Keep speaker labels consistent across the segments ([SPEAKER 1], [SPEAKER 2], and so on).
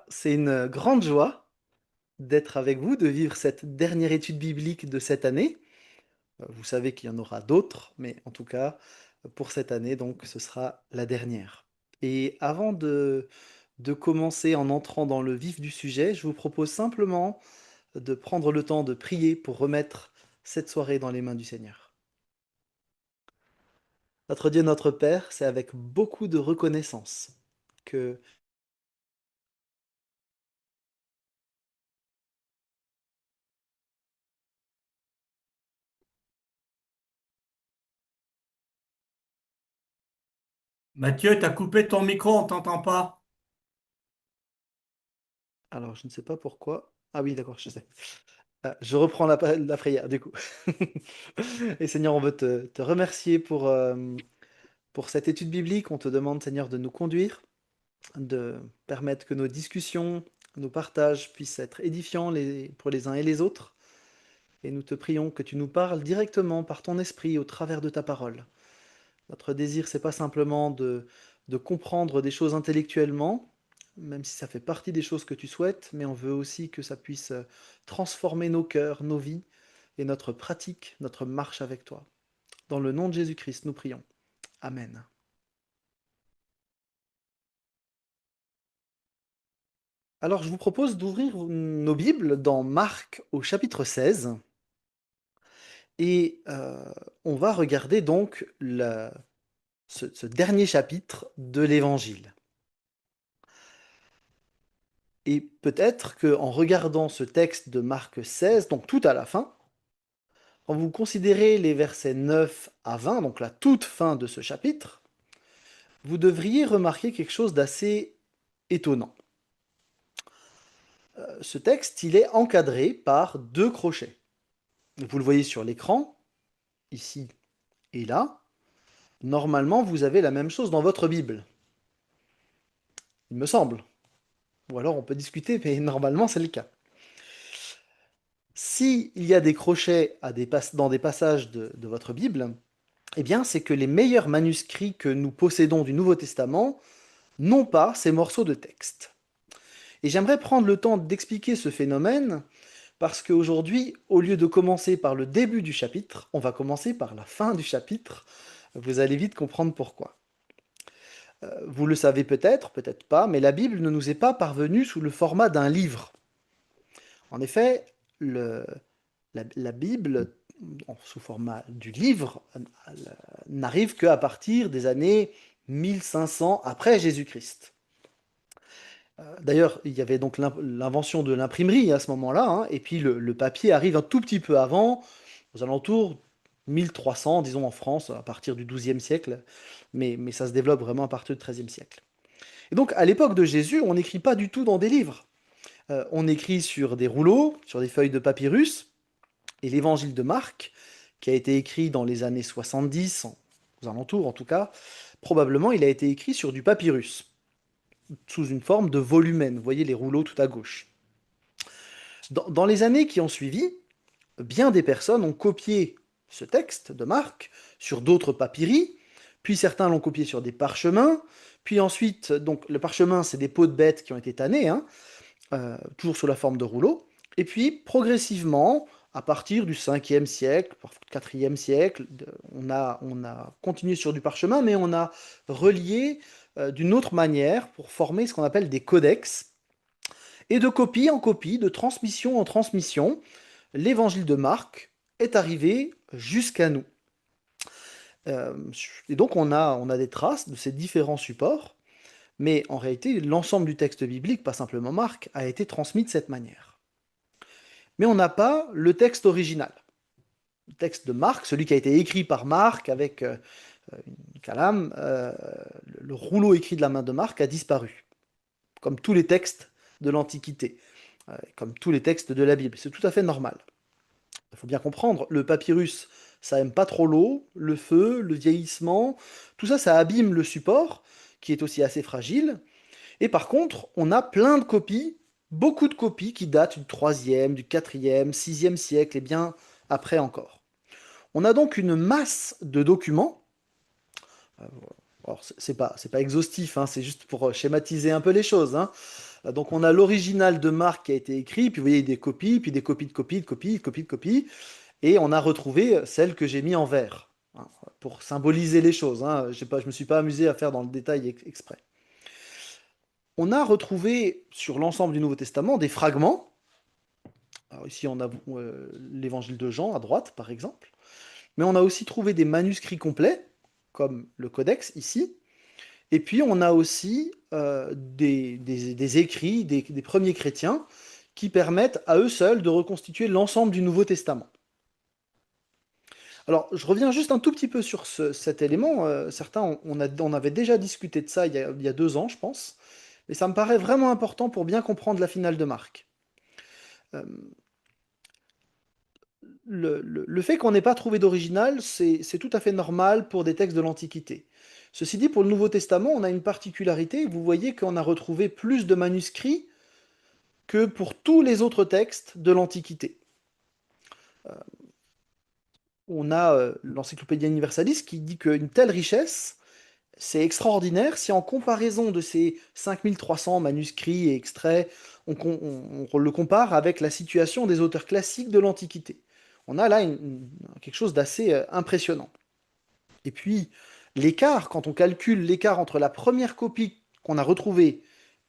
[SPEAKER 1] C'est une grande joie d'être avec vous, de vivre cette dernière étude biblique de cette année. Vous savez qu'il y en aura d'autres, mais en tout cas, pour cette année, donc, ce sera la dernière. Et avant de commencer en entrant dans le vif du sujet, je vous propose simplement de prendre le temps de prier pour remettre cette soirée dans les mains du Seigneur. Notre Dieu, notre Père, c'est avec beaucoup de reconnaissance que
[SPEAKER 2] Mathieu, t'as coupé ton micro, on t'entend pas.
[SPEAKER 1] Alors, je ne sais pas pourquoi. Ah oui, d'accord, je sais. Je reprends la prière, du coup. Et Seigneur, on veut te remercier pour cette étude biblique. On te demande, Seigneur, de nous conduire, de permettre que nos discussions, nos partages puissent être édifiants pour les uns et les autres. Et nous te prions que tu nous parles directement par ton esprit au travers de ta parole. Notre désir, c'est pas simplement de comprendre des choses intellectuellement, même si ça fait partie des choses que tu souhaites, mais on veut aussi que ça puisse transformer nos cœurs, nos vies et notre pratique, notre marche avec toi. Dans le nom de Jésus-Christ, nous prions. Amen. Alors, je vous propose d'ouvrir nos Bibles dans Marc au chapitre 16 et on va regarder donc ce dernier chapitre de l'Évangile. Et peut-être qu'en regardant ce texte de Marc 16, donc tout à la fin, quand vous considérez les versets 9 à 20, donc la toute fin de ce chapitre, vous devriez remarquer quelque chose d'assez étonnant. Ce texte, il est encadré par deux crochets. Vous le voyez sur l'écran, ici et là. Normalement, vous avez la même chose dans votre Bible, il me semble. Ou alors on peut discuter, mais normalement c'est le cas. S'il y a des crochets dans des passages de votre Bible, eh bien, c'est que les meilleurs manuscrits que nous possédons du Nouveau Testament n'ont pas ces morceaux de texte. Et j'aimerais prendre le temps d'expliquer ce phénomène parce qu'aujourd'hui, au lieu de commencer par le début du chapitre, on va commencer par la fin du chapitre. Vous allez vite comprendre pourquoi. Vous le savez peut-être, peut-être pas, mais la Bible ne nous est pas parvenue sous le format d'un livre. En effet, la Bible, sous format du livre, n'arrive qu'à partir des années 1500 après Jésus-Christ. D'ailleurs, il y avait donc l'invention de l'imprimerie à ce moment-là, hein, et puis le papier arrive un tout petit peu avant, aux alentours 1300, disons en France, à partir du XIIe siècle, mais ça se développe vraiment à partir du XIIIe siècle. Et donc, à l'époque de Jésus, on n'écrit pas du tout dans des livres. On écrit sur des rouleaux, sur des feuilles de papyrus, et l'évangile de Marc, qui a été écrit dans les années 70, aux alentours en tout cas, probablement il a été écrit sur du papyrus, sous une forme de volumen. Vous voyez les rouleaux tout à gauche. Dans les années qui ont suivi, bien des personnes ont copié ce texte de Marc sur d'autres papyri, puis certains l'ont copié sur des parchemins, puis ensuite, donc le parchemin, c'est des peaux de bêtes qui ont été tannées, hein, toujours sous la forme de rouleaux. Et puis, progressivement, à partir du 5e siècle, 4e siècle, on a continué sur du parchemin, mais on a relié d'une autre manière pour former ce qu'on appelle des codex. Et de copie en copie, de transmission en transmission, l'évangile de Marc est arrivé jusqu'à nous. Euh, et donc on a des traces de ces différents supports, mais en réalité, l'ensemble du texte biblique, pas simplement Marc, a été transmis de cette manière. Mais on n'a pas le texte original. Le texte de Marc, celui qui a été écrit par Marc avec une calame, le rouleau écrit de la main de Marc a disparu, comme tous les textes de l'Antiquité, comme tous les textes de la Bible. C'est tout à fait normal. Il faut bien comprendre, le papyrus, ça aime pas trop l'eau, le feu, le vieillissement, tout ça, ça abîme le support, qui est aussi assez fragile. Et par contre, on a plein de copies, beaucoup de copies qui datent du 3e, du 4e, 6e siècle et bien après encore. On a donc une masse de documents. Alors, c'est pas exhaustif, hein, c'est juste pour schématiser un peu les choses, hein. Donc on a l'original de Marc qui a été écrit, puis vous voyez des copies, puis des copies de copies, de copies, de copies, de copies, et on a retrouvé celle que j'ai mis en vert, hein, pour symboliser les choses, hein. Je me suis pas amusé à faire dans le détail exprès. On a retrouvé sur l'ensemble du Nouveau Testament des fragments. Alors ici on a l'évangile de Jean à droite par exemple, mais on a aussi trouvé des manuscrits complets, comme le Codex ici, et puis on a aussi des écrits des premiers chrétiens qui permettent à eux seuls de reconstituer l'ensemble du Nouveau Testament. Alors, je reviens juste un tout petit peu sur cet élément. Certains, on avait déjà discuté de ça il y a 2 ans, je pense. Mais ça me paraît vraiment important pour bien comprendre la finale de Marc. Euh, le fait qu'on n'ait pas trouvé d'original, c'est tout à fait normal pour des textes de l'Antiquité. Ceci dit, pour le Nouveau Testament, on a une particularité. Vous voyez qu'on a retrouvé plus de manuscrits que pour tous les autres textes de l'Antiquité. On a l'Encyclopédia Universalis qui dit qu'une telle richesse, c'est extraordinaire si en comparaison de ces 5300 manuscrits et extraits, on le compare avec la situation des auteurs classiques de l'Antiquité. On a là quelque chose d'assez impressionnant. Et puis, l'écart, quand on calcule l'écart entre la première copie qu'on a retrouvée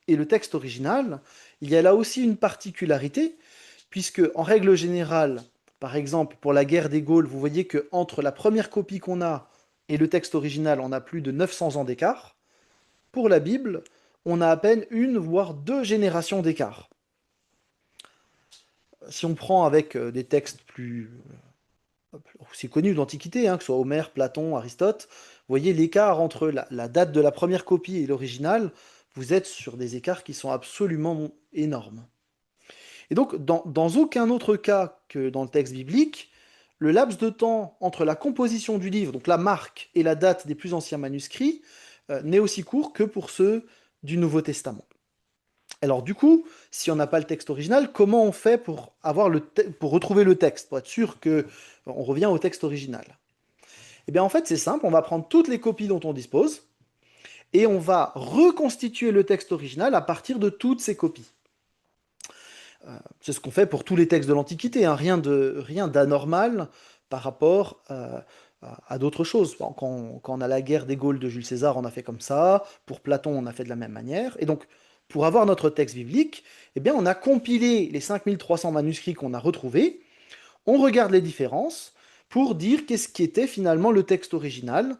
[SPEAKER 1] et le texte original, il y a là aussi une particularité, puisque en règle générale, par exemple pour la guerre des Gaules, vous voyez que entre la première copie qu'on a et le texte original, on a plus de 900 ans d'écart. Pour la Bible, on a à peine une voire 2 générations d'écart. Si on prend avec des textes plus aussi connus de l'Antiquité, hein, que ce soit Homère, Platon, Aristote, vous voyez l'écart entre la date de la première copie et l'original, vous êtes sur des écarts qui sont absolument énormes. Et donc, dans aucun autre cas que dans le texte biblique, le laps de temps entre la composition du livre, donc la marque et la date des plus anciens manuscrits, n'est aussi court que pour ceux du Nouveau Testament. Alors du coup, si on n'a pas le texte original, comment on fait pour pour retrouver le texte, pour être sûr que on revient au texte original? Eh bien en fait c'est simple, on va prendre toutes les copies dont on dispose et on va reconstituer le texte original à partir de toutes ces copies. C'est ce qu'on fait pour tous les textes de l'Antiquité, hein, rien d'anormal par rapport à d'autres choses. Bon, quand on a la guerre des Gaules de Jules César, on a fait comme ça. Pour Platon, on a fait de la même manière. Et donc, pour avoir notre texte biblique, eh bien, on a compilé les 5300 manuscrits qu'on a retrouvés. On regarde les différences pour dire qu'est-ce qui était finalement le texte original.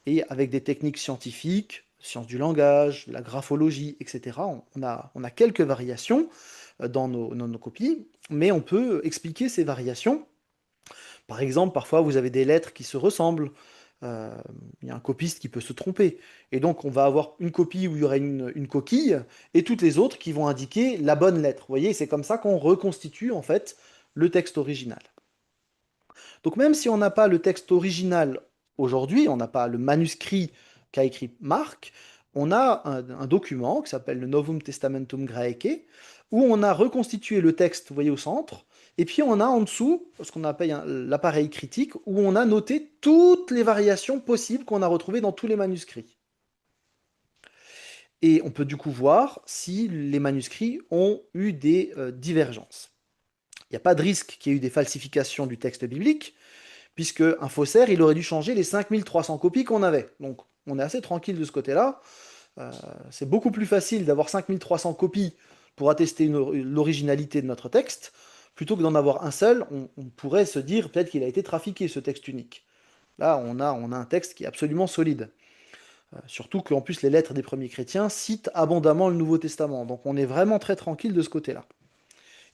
[SPEAKER 1] Et avec des techniques scientifiques, sciences du langage, la graphologie, etc., on a quelques variations dans nos copies, mais on peut expliquer ces variations. Par exemple, parfois vous avez des lettres qui se ressemblent. Euh, il y a un copiste qui peut se tromper. Et donc on va avoir une copie où il y aura une coquille et toutes les autres qui vont indiquer la bonne lettre. Vous voyez, c'est comme ça qu'on reconstitue en fait le texte original. Donc même si on n'a pas le texte original aujourd'hui, on n'a pas le manuscrit qu'a écrit Marc, on a un document qui s'appelle le Novum Testamentum Graece, où on a reconstitué le texte, vous voyez au centre, et puis on a en dessous ce qu'on appelle l'appareil critique, où on a noté toutes les variations possibles qu'on a retrouvées dans tous les manuscrits. Et on peut du coup voir si les manuscrits ont eu des divergences. Il n'y a pas de risque qu'il y ait eu des falsifications du texte biblique, puisque un faussaire, il aurait dû changer les 5300 copies qu'on avait. Donc on est assez tranquille de ce côté-là. C'est beaucoup plus facile d'avoir 5300 copies pour attester l'originalité de notre texte, plutôt que d'en avoir un seul. On pourrait se dire peut-être qu'il a été trafiqué, ce texte unique. Là, on a un texte qui est absolument solide. Surtout qu'en plus, les lettres des premiers chrétiens citent abondamment le Nouveau Testament. Donc on est vraiment très tranquille de ce côté-là.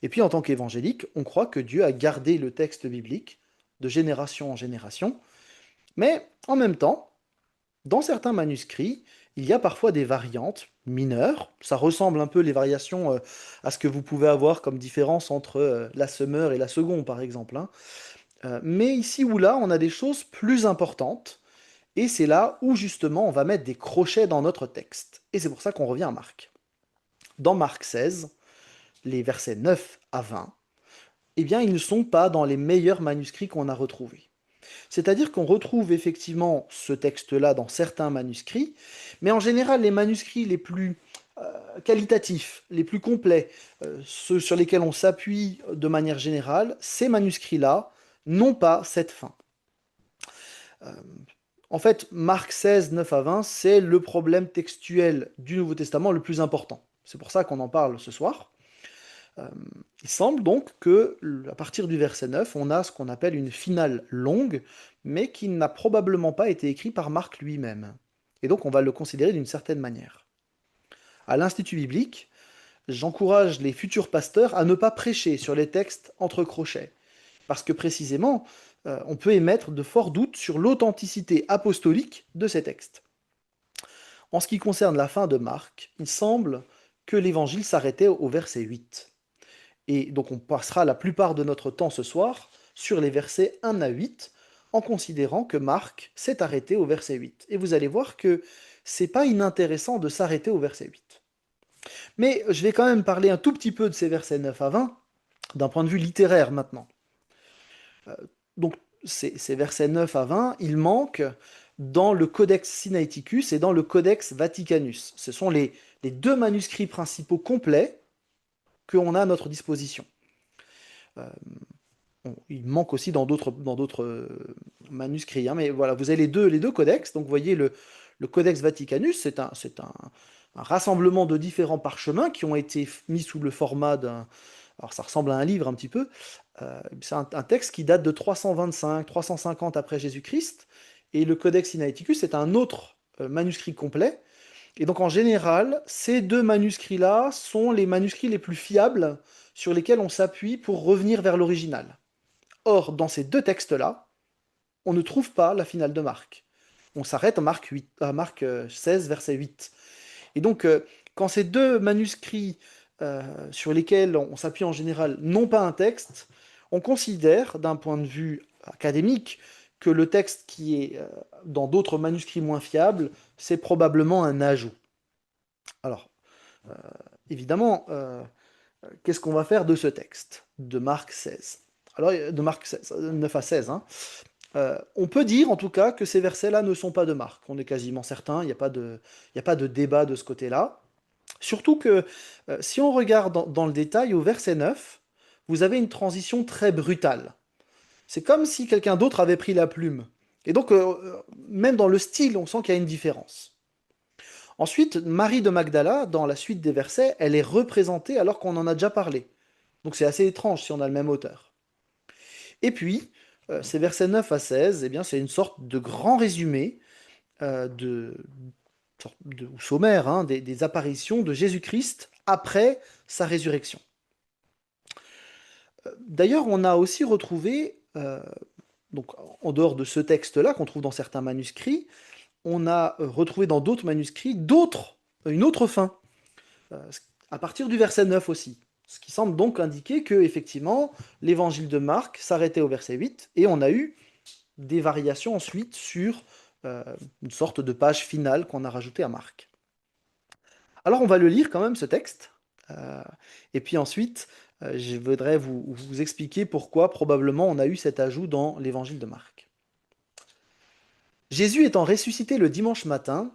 [SPEAKER 1] Et puis en tant qu'évangélique, on croit que Dieu a gardé le texte biblique de génération en génération, mais en même temps, dans certains manuscrits, il y a parfois des variantes mineures. Ça ressemble un peu les variations à ce que vous pouvez avoir comme différence entre la semeur et la seconde, par exemple, hein. Mais ici ou là, on a des choses plus importantes, et c'est là où justement on va mettre des crochets dans notre texte. Et c'est pour ça qu'on revient à Marc. Dans Marc 16, les versets 9 à 20, eh bien, ils ne sont pas dans les meilleurs manuscrits qu'on a retrouvés. C'est-à-dire qu'on retrouve effectivement ce texte-là dans certains manuscrits, mais en général, les manuscrits les plus qualitatifs, les plus complets, ceux sur lesquels on s'appuie de manière générale, ces manuscrits-là n'ont pas cette fin. Euh, En fait, Marc 16, 9 à 20, c'est le problème textuel du Nouveau Testament le plus important. C'est pour ça qu'on en parle ce soir. Euh, il semble donc que, à partir du verset 9, on a ce qu'on appelle une finale longue, mais qui n'a probablement pas été écrit par Marc lui-même. Et donc on va le considérer d'une certaine manière. À l'Institut biblique, j'encourage les futurs pasteurs à ne pas prêcher sur les textes entre crochets, parce que précisément, on peut émettre de forts doutes sur l'authenticité apostolique de ces textes. En ce qui concerne la fin de Marc, il semble que l'évangile s'arrêtait au verset 8. Et donc on passera la plupart de notre temps ce soir sur les versets 1 à 8, en considérant que Marc s'est arrêté au verset 8. Et vous allez voir que c'est pas inintéressant de s'arrêter au verset 8. Mais je vais quand même parler un tout petit peu de ces versets 9 à 20, d'un point de vue littéraire maintenant. Euh, donc ces versets 9 à 20, ils manquent dans le Codex Sinaiticus et dans le Codex Vaticanus. Ce sont les deux manuscrits principaux complets qu'on a à notre disposition. Euh, Bon, il manque aussi dans d'autres manuscrits, hein, mais voilà, vous avez les deux codex. Donc, vous voyez, le Codex Vaticanus, c'est un rassemblement de différents parchemins qui ont été mis sous le format d'un. Alors, ça ressemble à un livre un petit peu. C'est un texte qui date de 325, 350 après Jésus-Christ. Et le Codex Sinaiticus est un autre manuscrit complet. Et donc, en général, ces deux manuscrits-là sont les manuscrits les plus fiables sur lesquels on s'appuie pour revenir vers l'original. Or, dans ces deux textes-là, on ne trouve pas la finale de Marc. On s'arrête à Marc 8, à Marc 16, verset 8. Et donc, quand ces deux manuscrits sur lesquels on s'appuie en général n'ont pas un texte, on considère, d'un point de vue académique, que le texte qui est dans d'autres manuscrits moins fiables, c'est probablement un ajout. Alors, euh, évidemment, qu'est-ce qu'on va faire de ce texte, de Marc 16? Alors, de Marc 16, 9 à 16, hein. On peut dire en tout cas que ces versets-là ne sont pas de Marc. On est quasiment certain, il n'y a pas de débat de ce côté-là. Surtout que si on regarde dans le détail, au verset 9, vous avez une transition très brutale. C'est comme si quelqu'un d'autre avait pris la plume. Et donc, même dans le style, on sent qu'il y a une différence. Ensuite, Marie de Magdala, dans la suite des versets, elle est représentée alors qu'on en a déjà parlé. Donc c'est assez étrange si on a le même auteur. Et puis, ces versets 9 à 16, eh bien, c'est une sorte de grand résumé ou sommaire, hein, des apparitions de Jésus-Christ après sa résurrection. D'ailleurs, on a aussi retrouvé, donc, en dehors de ce texte-là qu'on trouve dans certains manuscrits, on a retrouvé dans d'autres manuscrits une autre fin, euh, à partir du verset 9 aussi. Ce qui semble donc indiquer que, effectivement, l'évangile de Marc s'arrêtait au verset 8 et on a eu des variations ensuite sur euh, une sorte de page finale qu'on a rajoutée à Marc. Alors on va le lire quand même ce texte, euh, et puis ensuite je voudrais vous expliquer pourquoi probablement on a eu cet ajout dans l'évangile de Marc. Jésus étant ressuscité le dimanche matin,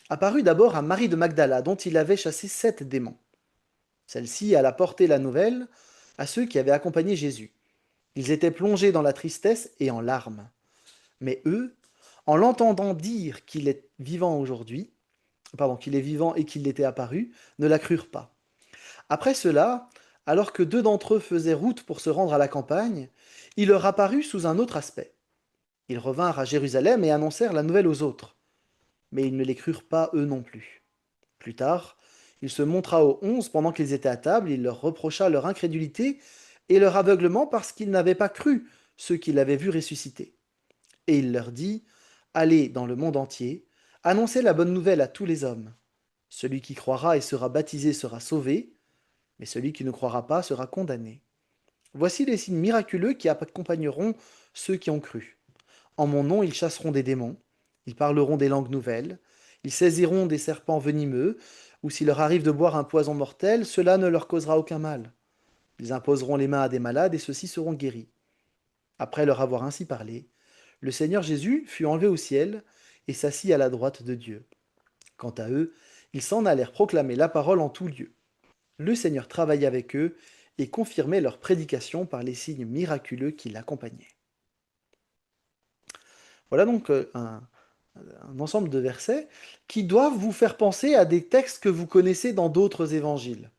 [SPEAKER 1] apparut d'abord à Marie de Magdala, dont il avait chassé 7 démons. Celle-ci alla porter la nouvelle à ceux qui avaient accompagné Jésus. Ils étaient plongés dans la tristesse et en larmes. Mais eux, en l'entendant dire qu'il est vivant aujourd'hui, pardon, qu'il est vivant et qu'il l'était apparu, ne la crurent pas. Après cela, alors que deux d'entre eux faisaient route pour se rendre à la campagne, il leur apparut sous un autre aspect. Ils revinrent à Jérusalem et annoncèrent la nouvelle aux autres, mais ils ne les crurent pas eux non plus. Plus tard, il se montra aux 11 pendant qu'ils étaient à table, il leur reprocha leur incrédulité et leur aveuglement parce qu'ils n'avaient pas cru ceux qu'il avait vus ressusciter. Et il leur dit, allez dans le monde entier, annoncez la bonne nouvelle à tous les hommes. Celui qui croira et sera baptisé sera sauvé, mais celui qui ne croira pas sera condamné. Voici les signes miraculeux qui accompagneront ceux qui ont cru. En mon nom, ils chasseront des démons, ils parleront des langues nouvelles, ils saisiront des serpents venimeux, ou s'il leur arrive de boire un poison mortel, cela ne leur causera aucun mal. Ils imposeront les mains à des malades et ceux-ci seront guéris. Après leur avoir ainsi parlé, le Seigneur Jésus fut enlevé au ciel et s'assit à la droite de Dieu. Quant à eux, Ils s'en allèrent proclamer la parole en tout lieu. Le Seigneur travaillait avec eux et confirmait leur prédication par les signes miraculeux qui l'accompagnaient. Voilà donc un ensemble de versets qui doivent vous faire penser à des textes que vous connaissez dans d'autres évangiles.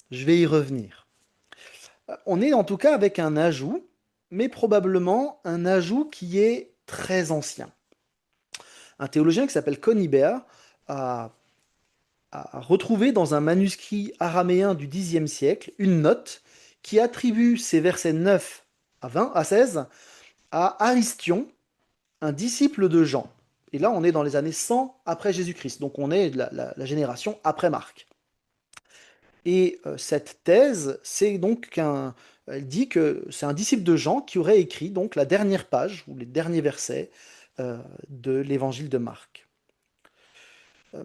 [SPEAKER 1] Je vais y revenir. On est en tout cas avec un ajout, mais probablement un ajout qui est très ancien. Un théologien qui s'appelle Conibert a, a retrouvé dans un manuscrit araméen du Xe siècle une note qui attribue ces versets 9 à 20 à 16 à Aristion, un disciple de Jean. Et là, on est dans les années 100 après Jésus-Christ, donc on est la génération après Marc. Et cette thèse, c'est donc elle dit que c'est un disciple de Jean qui aurait écrit donc la dernière page ou les derniers versets de l'évangile de Marc. Euh,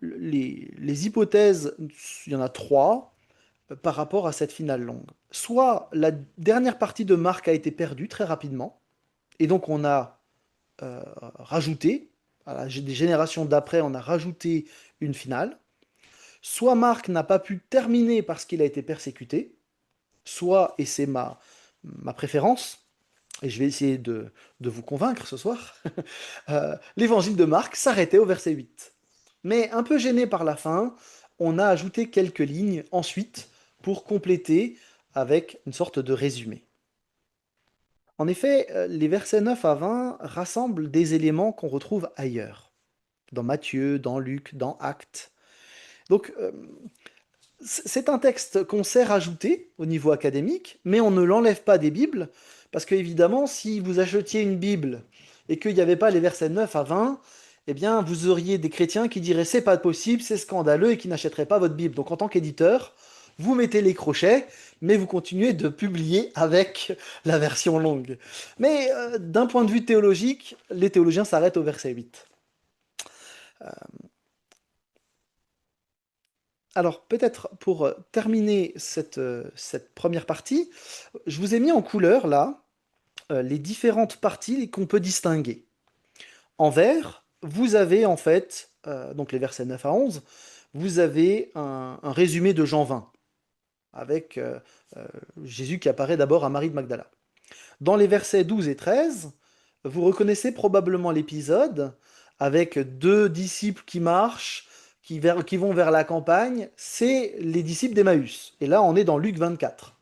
[SPEAKER 1] les hypothèses, il y en a trois par rapport à cette finale longue. Soit la dernière partie de Marc a été perdue très rapidement, et donc on a rajouté, des générations d'après, on a rajouté une finale. Soit Marc n'a pas pu terminer parce qu'il a été persécuté, soit, et c'est ma préférence, et je vais essayer de vous convaincre ce soir, l'évangile de Marc s'arrêtait au verset 8. Mais un peu gêné par la fin, on a ajouté quelques lignes ensuite pour compléter avec une sorte de résumé. En effet, les versets 9 à 20 rassemblent des éléments qu'on retrouve ailleurs, dans Matthieu, dans Luc, dans Actes. Donc, c'est un texte qu'on sait rajouter au niveau académique, mais on ne l'enlève pas des Bibles, parce qu'évidemment, si vous achetiez une Bible et qu'il n'y avait pas les versets 9 à 20, eh bien, vous auriez des chrétiens qui diraient c'est pas possible, c'est scandaleux et qui n'achèteraient pas votre Bible. Donc, en tant qu'éditeur, vous mettez les crochets, mais vous continuez de publier avec la version longue. Mais d'un point de vue théologique, les théologiens s'arrêtent au verset 8. Alors, peut-être pour terminer cette première partie, je vous ai mis en couleur là les différentes parties qu'on peut distinguer. En vert, vous avez en fait, donc les versets 9 à 11, vous avez un résumé de Jean 20, avec euh, Jésus qui apparaît d'abord à Marie de Magdala. Dans les versets 12 et 13, vous reconnaissez probablement l'épisode avec deux disciples qui marchent, qui vont vers la campagne, c'est les disciples d'Emmaüs. Et là, on est dans Luc 24,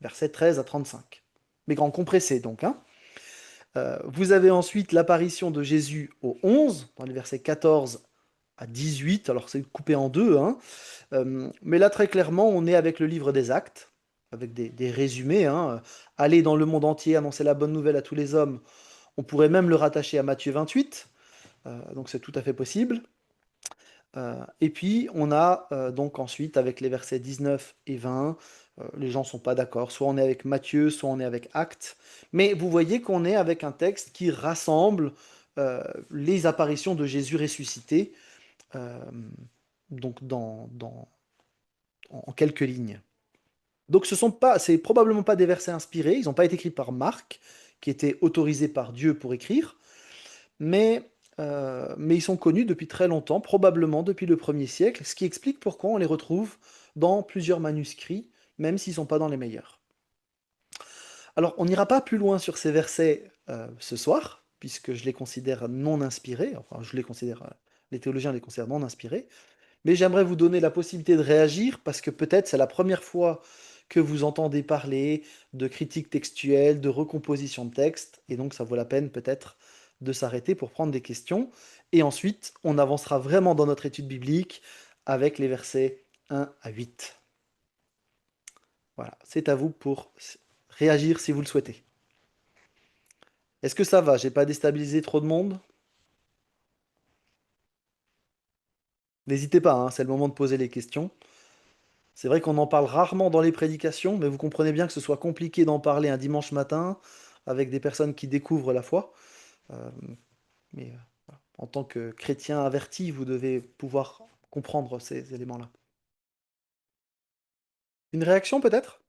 [SPEAKER 1] versets 13 à 35. Mais grand compressé donc, hein. Vous avez ensuite l'apparition de Jésus au 11, dans les versets 14 à 18, alors c'est coupé en deux, hein. Mais là, très clairement, on est avec le livre des Actes, avec des résumés, hein. Aller dans le monde entier, annoncer la bonne nouvelle à tous les hommes. On pourrait même le rattacher à Matthieu 28, donc c'est tout à fait possible. Et puis, on a donc ensuite, avec les versets 19 et 20, les gens ne sont pas d'accord. Soit on est avec Matthieu, soit on est avec Actes. Mais vous voyez qu'on est avec un texte qui rassemble les apparitions de Jésus ressuscité, euh, donc en quelques lignes. Donc ce sont pas, c'est probablement pas des versets inspirés, ils n'ont pas été écrits par Marc, qui était autorisé par Dieu pour écrire, mais ils sont connus depuis très longtemps, probablement depuis le 1er siècle, ce qui explique pourquoi on les retrouve dans plusieurs manuscrits, même s'ils ne sont pas dans les meilleurs. Alors on n'ira pas plus loin sur ces versets ce soir, puisque je les considère non inspirés, enfin je les considère, les théologiens les considèrent non inspirés, mais j'aimerais vous donner la possibilité de réagir parce que peut-être c'est la première fois que vous entendez parler de critique textuelle, de recomposition de texte, et donc ça vaut la peine peut-être de s'arrêter pour prendre des questions. Et ensuite, on avancera vraiment dans notre étude biblique avec les versets 1 à 8. Voilà, c'est à vous pour réagir si vous le souhaitez. Est-ce que ça va? J'ai pas déstabilisé trop de monde? N'hésitez pas, hein, c'est le moment de poser les questions. C'est vrai qu'on en parle rarement dans les prédications, mais vous comprenez bien que ce soit compliqué d'en parler un dimanche matin avec des personnes qui découvrent la foi. Euh, mais voilà. En tant que chrétien averti, vous devez pouvoir comprendre ces éléments-là. Une réaction peut-être?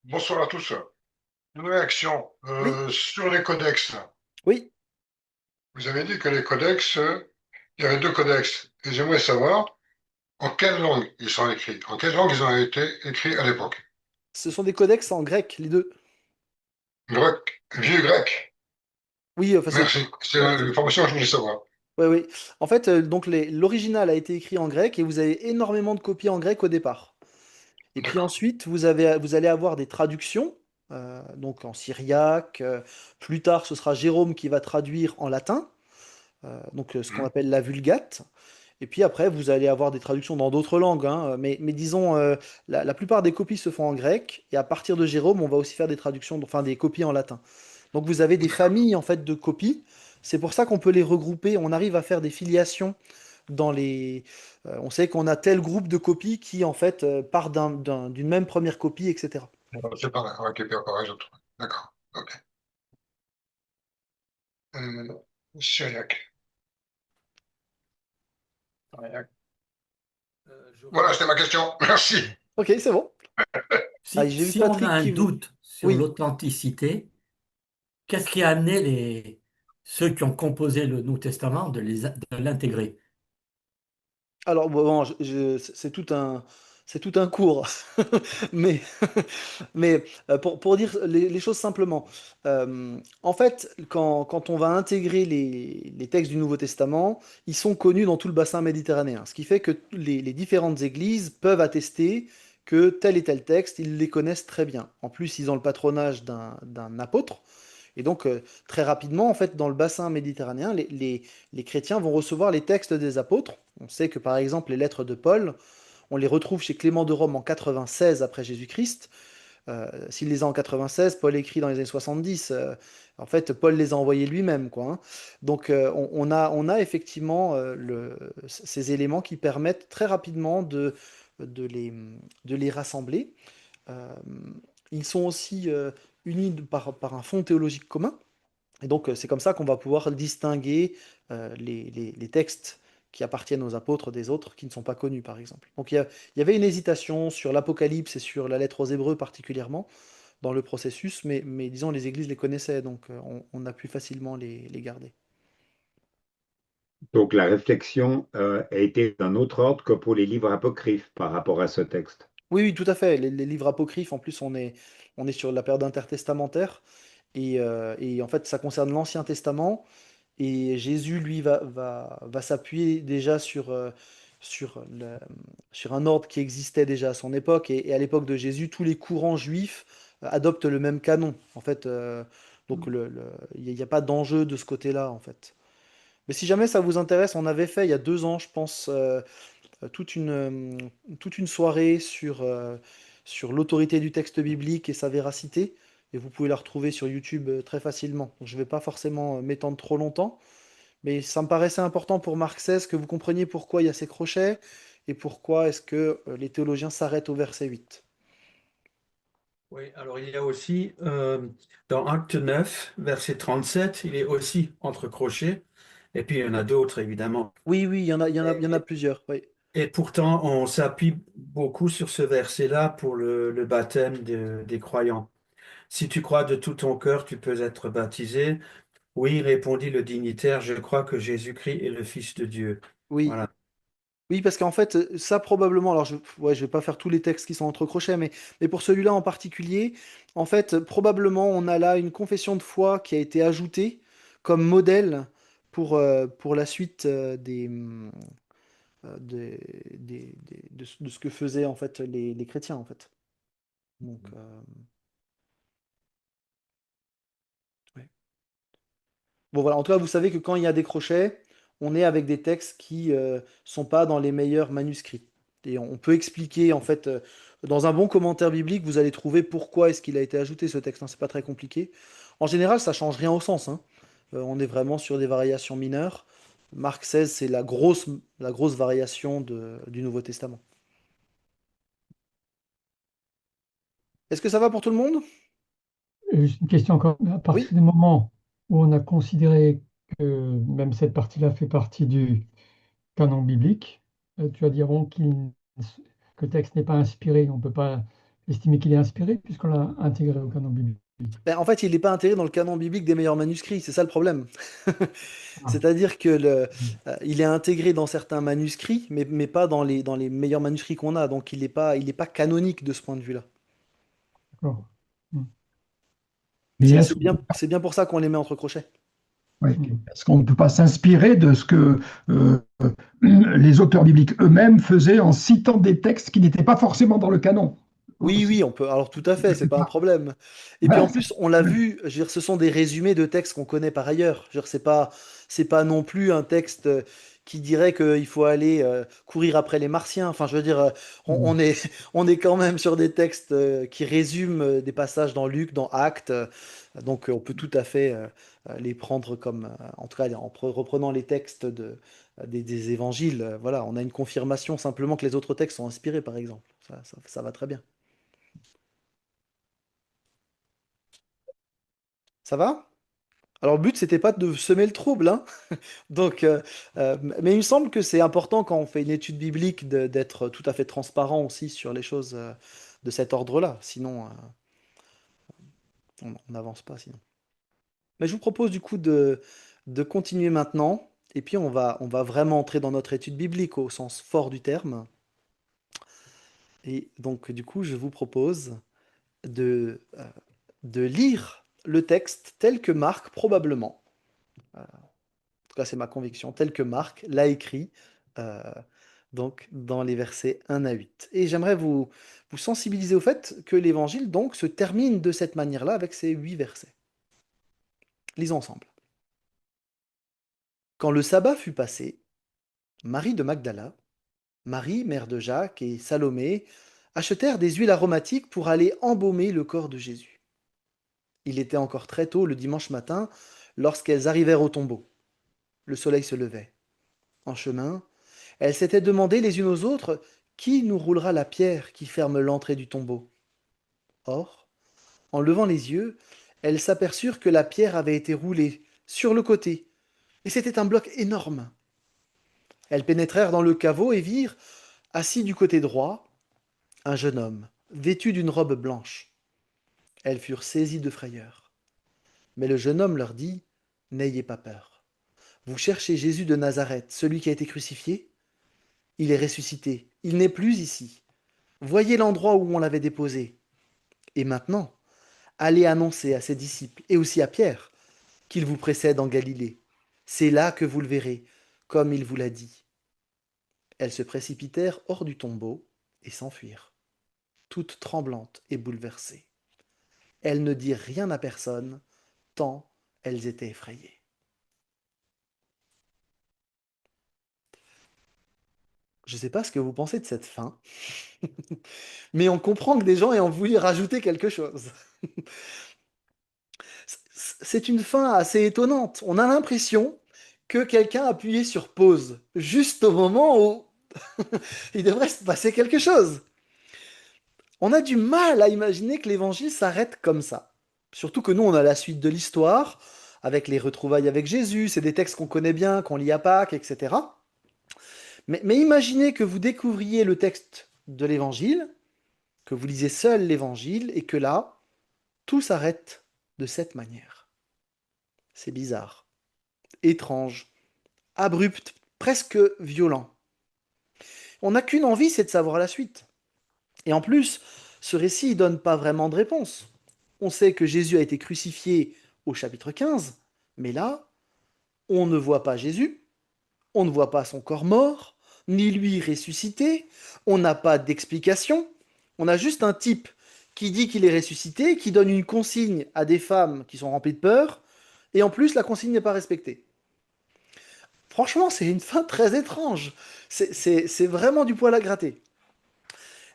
[SPEAKER 3] Bonsoir à tous. Une réaction
[SPEAKER 1] Oui,
[SPEAKER 3] sur les codex.
[SPEAKER 1] oui,
[SPEAKER 3] Vous avez dit que les codex, il y avait deux codex. Et j'aimerais savoir en quelle langue ils sont écrits, en quelle langue ils ont été écrits à l'époque.
[SPEAKER 1] ce sont des codex en grec, les deux.
[SPEAKER 3] Grec, vieux grec.
[SPEAKER 1] Oui, enfin c'est...
[SPEAKER 3] Merci. C'est
[SPEAKER 1] Ouais,
[SPEAKER 3] l'information que je voulais savoir.
[SPEAKER 1] ouais, oui. En fait, donc l'original a été écrit en grec et vous avez énormément de copies en grec au départ. Et puis
[SPEAKER 3] D'accord.
[SPEAKER 1] ensuite, vous allez avoir des traductions, donc en syriaque. Plus tard, ce sera Jérôme qui va traduire en latin, ce qu'on
[SPEAKER 3] Hmm.
[SPEAKER 1] appelle la Vulgate. Et puis après, vous allez avoir des traductions dans d'autres langues, hein, mais disons, la plupart des copies se font en grec, et à partir de Jérôme, on va aussi faire des traductions, enfin des copies en latin. Donc vous avez des
[SPEAKER 3] D'accord.
[SPEAKER 1] familles en fait de copies. C'est pour ça qu'on peut les regrouper. On arrive à faire des filiations dans les. On sait qu'on a tel groupe de copies qui en fait part d'une même première copie, etc.
[SPEAKER 3] C'est pas là. Ok, puis encore les autres. D'accord. Ok. Euh, Syriaque. Syriaque.
[SPEAKER 2] J'aurais
[SPEAKER 3] Voilà,
[SPEAKER 2] une
[SPEAKER 3] c'était ma question. Merci.
[SPEAKER 1] Ok, c'est bon. Ah, j'ai vu
[SPEAKER 2] Si on a
[SPEAKER 1] Patrick
[SPEAKER 2] un
[SPEAKER 1] qui veut.
[SPEAKER 2] doute sur
[SPEAKER 1] Oui.
[SPEAKER 2] l'authenticité, qu'est-ce qui a amené ceux qui ont composé le Nouveau Testament de l'intégrer?
[SPEAKER 1] Alors bon, c'est tout un cours, mais pour dire les choses simplement, en fait, quand on va intégrer les textes du Nouveau Testament, ils sont connus dans tout le bassin méditerranéen, ce qui fait que les différentes églises peuvent attester que tel et tel texte, ils les connaissent très bien. En plus, ils ont le patronage d'un apôtre. Et donc, très rapidement, en fait, dans le bassin méditerranéen, les chrétiens vont recevoir les textes des apôtres. On sait que, par exemple, les lettres de Paul, on les retrouve chez Clément de Rome en 96 après Jésus-Christ. S'il les a en 96, Paul écrit dans les années 70. En fait, Paul les a envoyés lui-même, quoi, hein. Donc, on a effectivement ces éléments qui permettent très rapidement de les, de les rassembler. Euh, Ils sont aussi unis par un fond théologique commun. Et donc, c'est comme ça qu'on va pouvoir distinguer les textes qui appartiennent aux apôtres des autres qui ne sont pas connus, par exemple. Donc, il y avait une hésitation sur l'Apocalypse et sur la lettre aux Hébreux particulièrement dans le processus, mais disons, les églises les connaissaient, donc on a pu facilement les garder.
[SPEAKER 4] Donc la réflexion a été d'un autre ordre que pour les livres apocryphes par rapport à ce texte.
[SPEAKER 1] Oui, oui, tout à fait. Les livres apocryphes, en plus, on est sur la période intertestamentaire. Et en fait, ça concerne l'Ancien Testament. Et Jésus, lui, va s'appuyer déjà sur, sur un ordre qui existait déjà à son époque. Et à l'époque de Jésus, tous les courants juifs adoptent le même canon. En fait, donc il n'y a pas d'enjeu de ce côté-là, en fait. Mais si jamais ça vous intéresse, on avait fait il y a 2 ans, je pense, toute une soirée sur l'autorité du texte biblique et sa véracité. Et vous pouvez la retrouver sur YouTube très facilement. Donc, je ne vais pas forcément m'étendre trop longtemps. Mais ça me paraissait important pour Marc XVI que vous compreniez pourquoi il y a ces crochets et pourquoi est-ce que les théologiens s'arrêtent au verset 8.
[SPEAKER 5] Oui, alors il y a aussi, dans Acte 9, verset 37, il est aussi entre crochets, et puis il y en a d'autres, évidemment.
[SPEAKER 1] Oui, oui, il y en a
[SPEAKER 5] Et,
[SPEAKER 1] plusieurs. Oui,
[SPEAKER 5] et pourtant, on s'appuie beaucoup sur ce verset-là pour le baptême des croyants. Si tu crois de tout ton cœur, tu peux être baptisé. Oui, répondit le dignitaire, je crois que Jésus-Christ est le Fils de Dieu.
[SPEAKER 1] oui,
[SPEAKER 5] Voilà.
[SPEAKER 1] oui, parce qu'en fait, ça probablement, alors je vais pas faire tous les textes qui sont entre crochets, mais pour celui-là en particulier, en fait, probablement, on a là une confession de foi qui a été ajoutée comme modèle pour la suite de ce que faisaient en fait les chrétiens, en fait. Donc, ouais. Bon, voilà, en tout cas, vous savez que quand il y a des crochets, on est avec des textes qui sont pas dans les meilleurs manuscrits. Et on peut expliquer, en fait, dans un bon commentaire biblique, vous allez trouver pourquoi est-ce qu'il a été ajouté ce texte, hein. C'est pas très compliqué. En général, ça change rien au sens, hein. On est vraiment sur des variations mineures. Marc 16, c'est la grosse variation du Nouveau Testament. Est-ce que ça va pour tout le monde?
[SPEAKER 6] Juste une question encore. À
[SPEAKER 1] Oui,
[SPEAKER 6] partir du moment où on a considéré que même cette partie-là fait partie du canon biblique, tu as dit avant que le texte n'est pas inspiré, on ne peut pas estimer qu'il est inspiré puisqu'on l'a intégré au canon biblique.
[SPEAKER 1] Ben, en fait, il n'est pas intégré dans le canon biblique des meilleurs manuscrits, c'est ça le problème.
[SPEAKER 6] Ah,
[SPEAKER 1] C'est-à-dire que il est intégré dans certains manuscrits, mais pas dans les meilleurs manuscrits qu'on a. Donc il est pas canonique de ce point de vue-là.
[SPEAKER 6] d'accord. Mm.
[SPEAKER 7] Mais
[SPEAKER 1] C'est bien pour ça qu'on les met entre crochets.
[SPEAKER 7] ouais,
[SPEAKER 6] Mm.
[SPEAKER 7] est-ce qu'on ne peut pas s'inspirer de ce que les auteurs bibliques eux-mêmes faisaient en citant des textes qui n'étaient pas forcément dans le canon?
[SPEAKER 1] Oui, oui, on peut. Alors tout à fait, c'est pas un problème. Et puis en
[SPEAKER 7] Voilà.
[SPEAKER 1] plus, on l'a vu, je veux dire, ce sont des résumés de textes qu'on connaît par ailleurs. Je veux dire, c'est pas non plus un texte qui dirait qu'il faut aller courir après les Martiens. Enfin, je veux dire, on est, on est quand même sur des textes qui résument des passages dans Luc, dans Actes. Donc on peut tout à fait les prendre comme, en tout cas, reprenant les textes des évangiles. Voilà, on a une confirmation simplement que les autres textes sont inspirés, par exemple. Ça va très bien. Ça va? Alors, le but, c'était pas de semer le trouble, hein. Donc, mais il me semble que c'est important quand on fait une étude biblique d'être tout à fait transparent aussi sur les choses de cet ordre-là. Sinon, on n'avance pas, sinon. Mais je vous propose du coup de continuer maintenant. Et puis, on va vraiment entrer dans notre étude biblique au sens fort du terme. Et donc, du coup, je vous propose de, euh, de lire le texte tel que Marc, probablement. En tout cas, c'est ma conviction, telle que Marc l'a écrit euh, donc dans les versets 1 à 8. Et j'aimerais vous sensibiliser au fait que l'évangile donc se termine de cette manière-là avec ces 8 versets. Lisons ensemble. Quand le sabbat fut passé, Marie de Magdala, Marie, mère de Jacques, et Salomé achetèrent des huiles aromatiques pour aller embaumer le corps de Jésus. Il était encore très tôt le dimanche matin lorsqu'elles arrivèrent au tombeau. Le soleil se levait. En chemin, elles s'étaient demandé les unes aux autres qui nous roulera la pierre qui ferme l'entrée du tombeau. Or, en levant les yeux, elles s'aperçurent que la pierre avait été roulée sur le côté, et c'était un bloc énorme. Elles pénétrèrent dans le caveau et virent, assis du côté droit, un jeune homme, vêtu d'une robe blanche. Elles furent saisies de frayeur. Mais le jeune homme leur dit, n'ayez pas peur. Vous cherchez Jésus de Nazareth, celui qui a été crucifié? Il est ressuscité, il n'est plus ici. Voyez l'endroit où on l'avait déposé. Et maintenant, allez annoncer à ses disciples, et aussi à Pierre, qu'il vous précède en Galilée. C'est là que vous le verrez, comme il vous l'a dit. Elles se précipitèrent hors du tombeau et s'enfuirent, toutes tremblantes et bouleversées. Elles ne dirent rien à personne, tant elles étaient effrayées. Je ne sais pas ce que vous pensez de cette fin, mais on comprend que des gens aient voulu rajouter quelque chose. C'est une fin assez étonnante. On a l'impression que quelqu'un a appuyé sur pause juste au moment où il devrait se passer quelque chose. On a du mal à imaginer que l'évangile s'arrête comme ça. Surtout que nous, on a la suite de l'histoire, avec les retrouvailles avec Jésus, c'est des textes qu'on connaît bien, qu'on lit à Pâques, etc. Mais imaginez que vous découvriez le texte de l'évangile, que vous lisez seul l'évangile, et que là, tout s'arrête de cette manière. C'est bizarre, étrange, abrupt, presque violent. On n'a qu'une envie, c'est de savoir la suite. Et en plus, ce récit ne donne pas vraiment de réponse. On sait que Jésus a été crucifié au chapitre 15, mais là, on ne voit pas Jésus, on ne voit pas son corps mort, ni lui ressuscité, on n'a pas d'explication, on a juste un type qui dit qu'il est ressuscité, qui donne une consigne à des femmes qui sont remplies de peur, et en plus, la consigne n'est pas respectée. Franchement, c'est une fin très étrange. C'est vraiment du poil à gratter.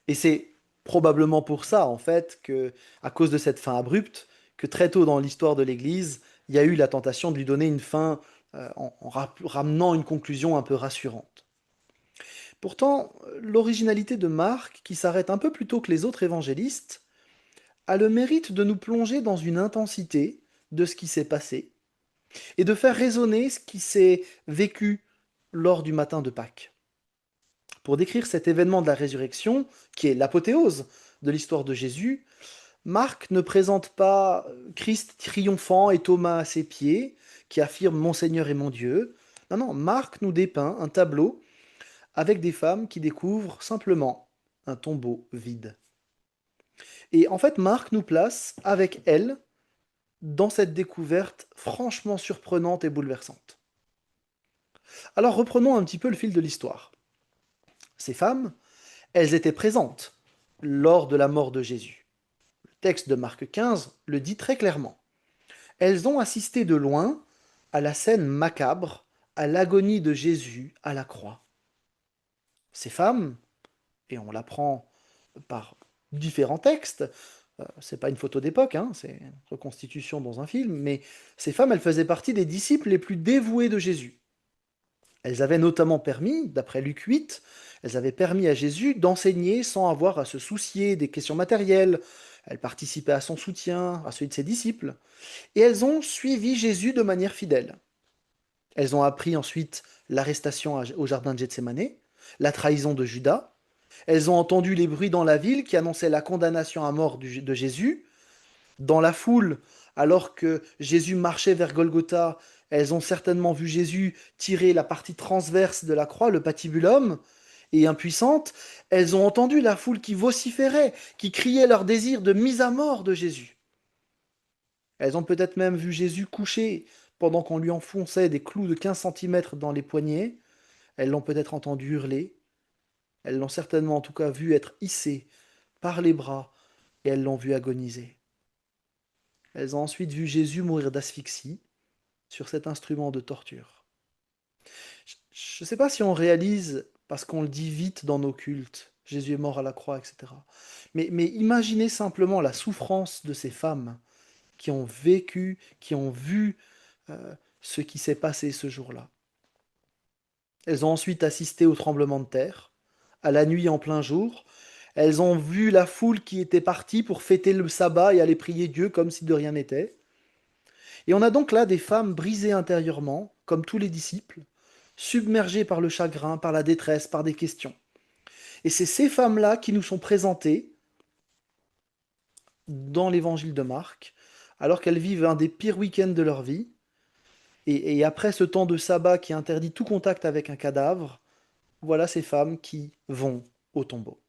[SPEAKER 1] Et c'est probablement pour ça, en fait, que, à cause de cette fin abrupte, que très tôt dans l'histoire de l'Église, il y a eu la tentation de lui donner une fin en ramenant une conclusion un peu rassurante. Pourtant, l'originalité de Marc, qui s'arrête un peu plus tôt que les autres évangélistes, a le mérite de nous plonger dans une intensité de ce qui s'est passé et de faire résonner ce qui s'est vécu lors du matin de Pâques. Pour décrire cet événement de la résurrection, qui est l'apothéose de l'histoire de Jésus, Marc ne présente pas Christ triomphant et Thomas à ses pieds, qui affirme Mon Seigneur et mon Dieu. Non, non, Marc nous dépeint un tableau avec des femmes qui découvrent simplement un tombeau vide. Et en fait, Marc nous place avec elles dans cette découverte franchement surprenante et bouleversante. Alors reprenons un petit peu le fil de l'histoire. Ces femmes, elles étaient présentes lors de la mort de Jésus. Le texte de Marc 15 le dit très clairement. Elles ont assisté de loin à la scène macabre, à l'agonie de Jésus à la croix. Ces femmes, et on l'apprend par différents textes, c'est pas une photo d'époque, hein, c'est une reconstitution dans un film, mais ces femmes, elles faisaient partie des disciples les plus dévoués de Jésus. Elles avaient notamment permis, d'après Luc 8, elles avaient permis à Jésus d'enseigner sans avoir à se soucier des questions matérielles. Elles participaient à son soutien, à celui de ses disciples. Et elles ont suivi Jésus de manière fidèle. Elles ont appris ensuite l'arrestation au jardin de Gethsémane, la trahison de Judas. Elles ont entendu les bruits dans la ville qui annonçaient la condamnation à mort de Jésus. Dans la foule, alors que Jésus marchait vers Golgotha, elles ont certainement vu Jésus tirer la partie transverse de la croix, le patibulum, et impuissantes, elles ont entendu la foule qui vociférait, qui criait leur désir de mise à mort de Jésus. Elles ont peut-être même vu Jésus couché pendant qu'on lui enfonçait des clous de 15 cm dans les poignets. Elles l'ont peut-être entendu hurler. Elles l'ont certainement en tout cas vu être hissé par les bras et elles l'ont vu agoniser. Elles ont ensuite vu Jésus mourir d'asphyxie sur cet instrument de torture. Je ne sais pas si on réalise, parce qu'on le dit vite dans nos cultes, Jésus est mort à la croix, etc. Mais imaginez simplement la souffrance de ces femmes qui ont vécu, qui ont vu ce qui s'est passé ce jour-là. Elles ont ensuite assisté au tremblement de terre, à la nuit en plein jour. Elles ont vu la foule qui était partie pour fêter le sabbat et aller prier Dieu comme si de rien n'était. Et on a donc là des femmes brisées intérieurement, comme tous les disciples, submergées par le chagrin, par la détresse, par des questions. Et c'est ces femmes-là qui nous sont présentées dans l'évangile de Marc, alors qu'elles vivent un des pires week-ends de leur vie. Et après ce temps de sabbat qui interdit tout contact avec un cadavre, voilà ces femmes qui vont au tombeau.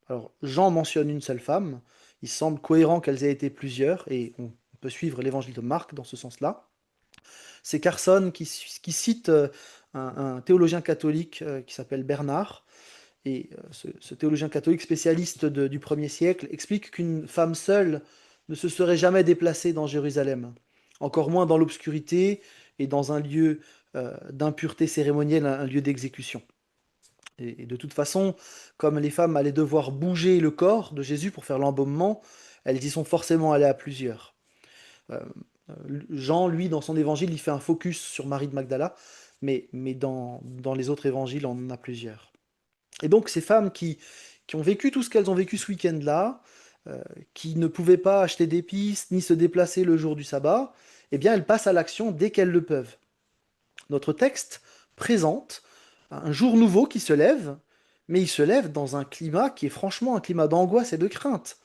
[SPEAKER 1] Alors, Jean mentionne une seule femme. Il semble cohérent qu'elles aient été plusieurs, et on peut suivre l'évangile de Marc dans ce sens-là. C'est Carson qui cite un théologien catholique qui s'appelle Bernard, et ce théologien catholique spécialiste du 1er siècle explique qu'une femme seule ne se serait jamais déplacée dans Jérusalem, encore moins dans l'obscurité et dans un lieu d'impureté cérémonielle, un lieu d'exécution. Et de toute façon, comme les femmes allaient devoir bouger le corps de Jésus pour faire l'embaumement, elles y sont forcément allées à plusieurs. Jean, lui, dans son évangile, il fait un focus sur Marie de Magdala, mais dans les autres évangiles, on en a plusieurs. Et donc, ces femmes qui ont vécu tout ce qu'elles ont vécu ce week-end-là, qui ne pouvaient pas acheter d'épices, ni se déplacer le jour du sabbat, eh bien, elles passent à l'action dès qu'elles le peuvent. Notre texte présente un jour nouveau qui se lève, mais il se lève dans un climat qui est franchement un climat d'angoisse et de crainte.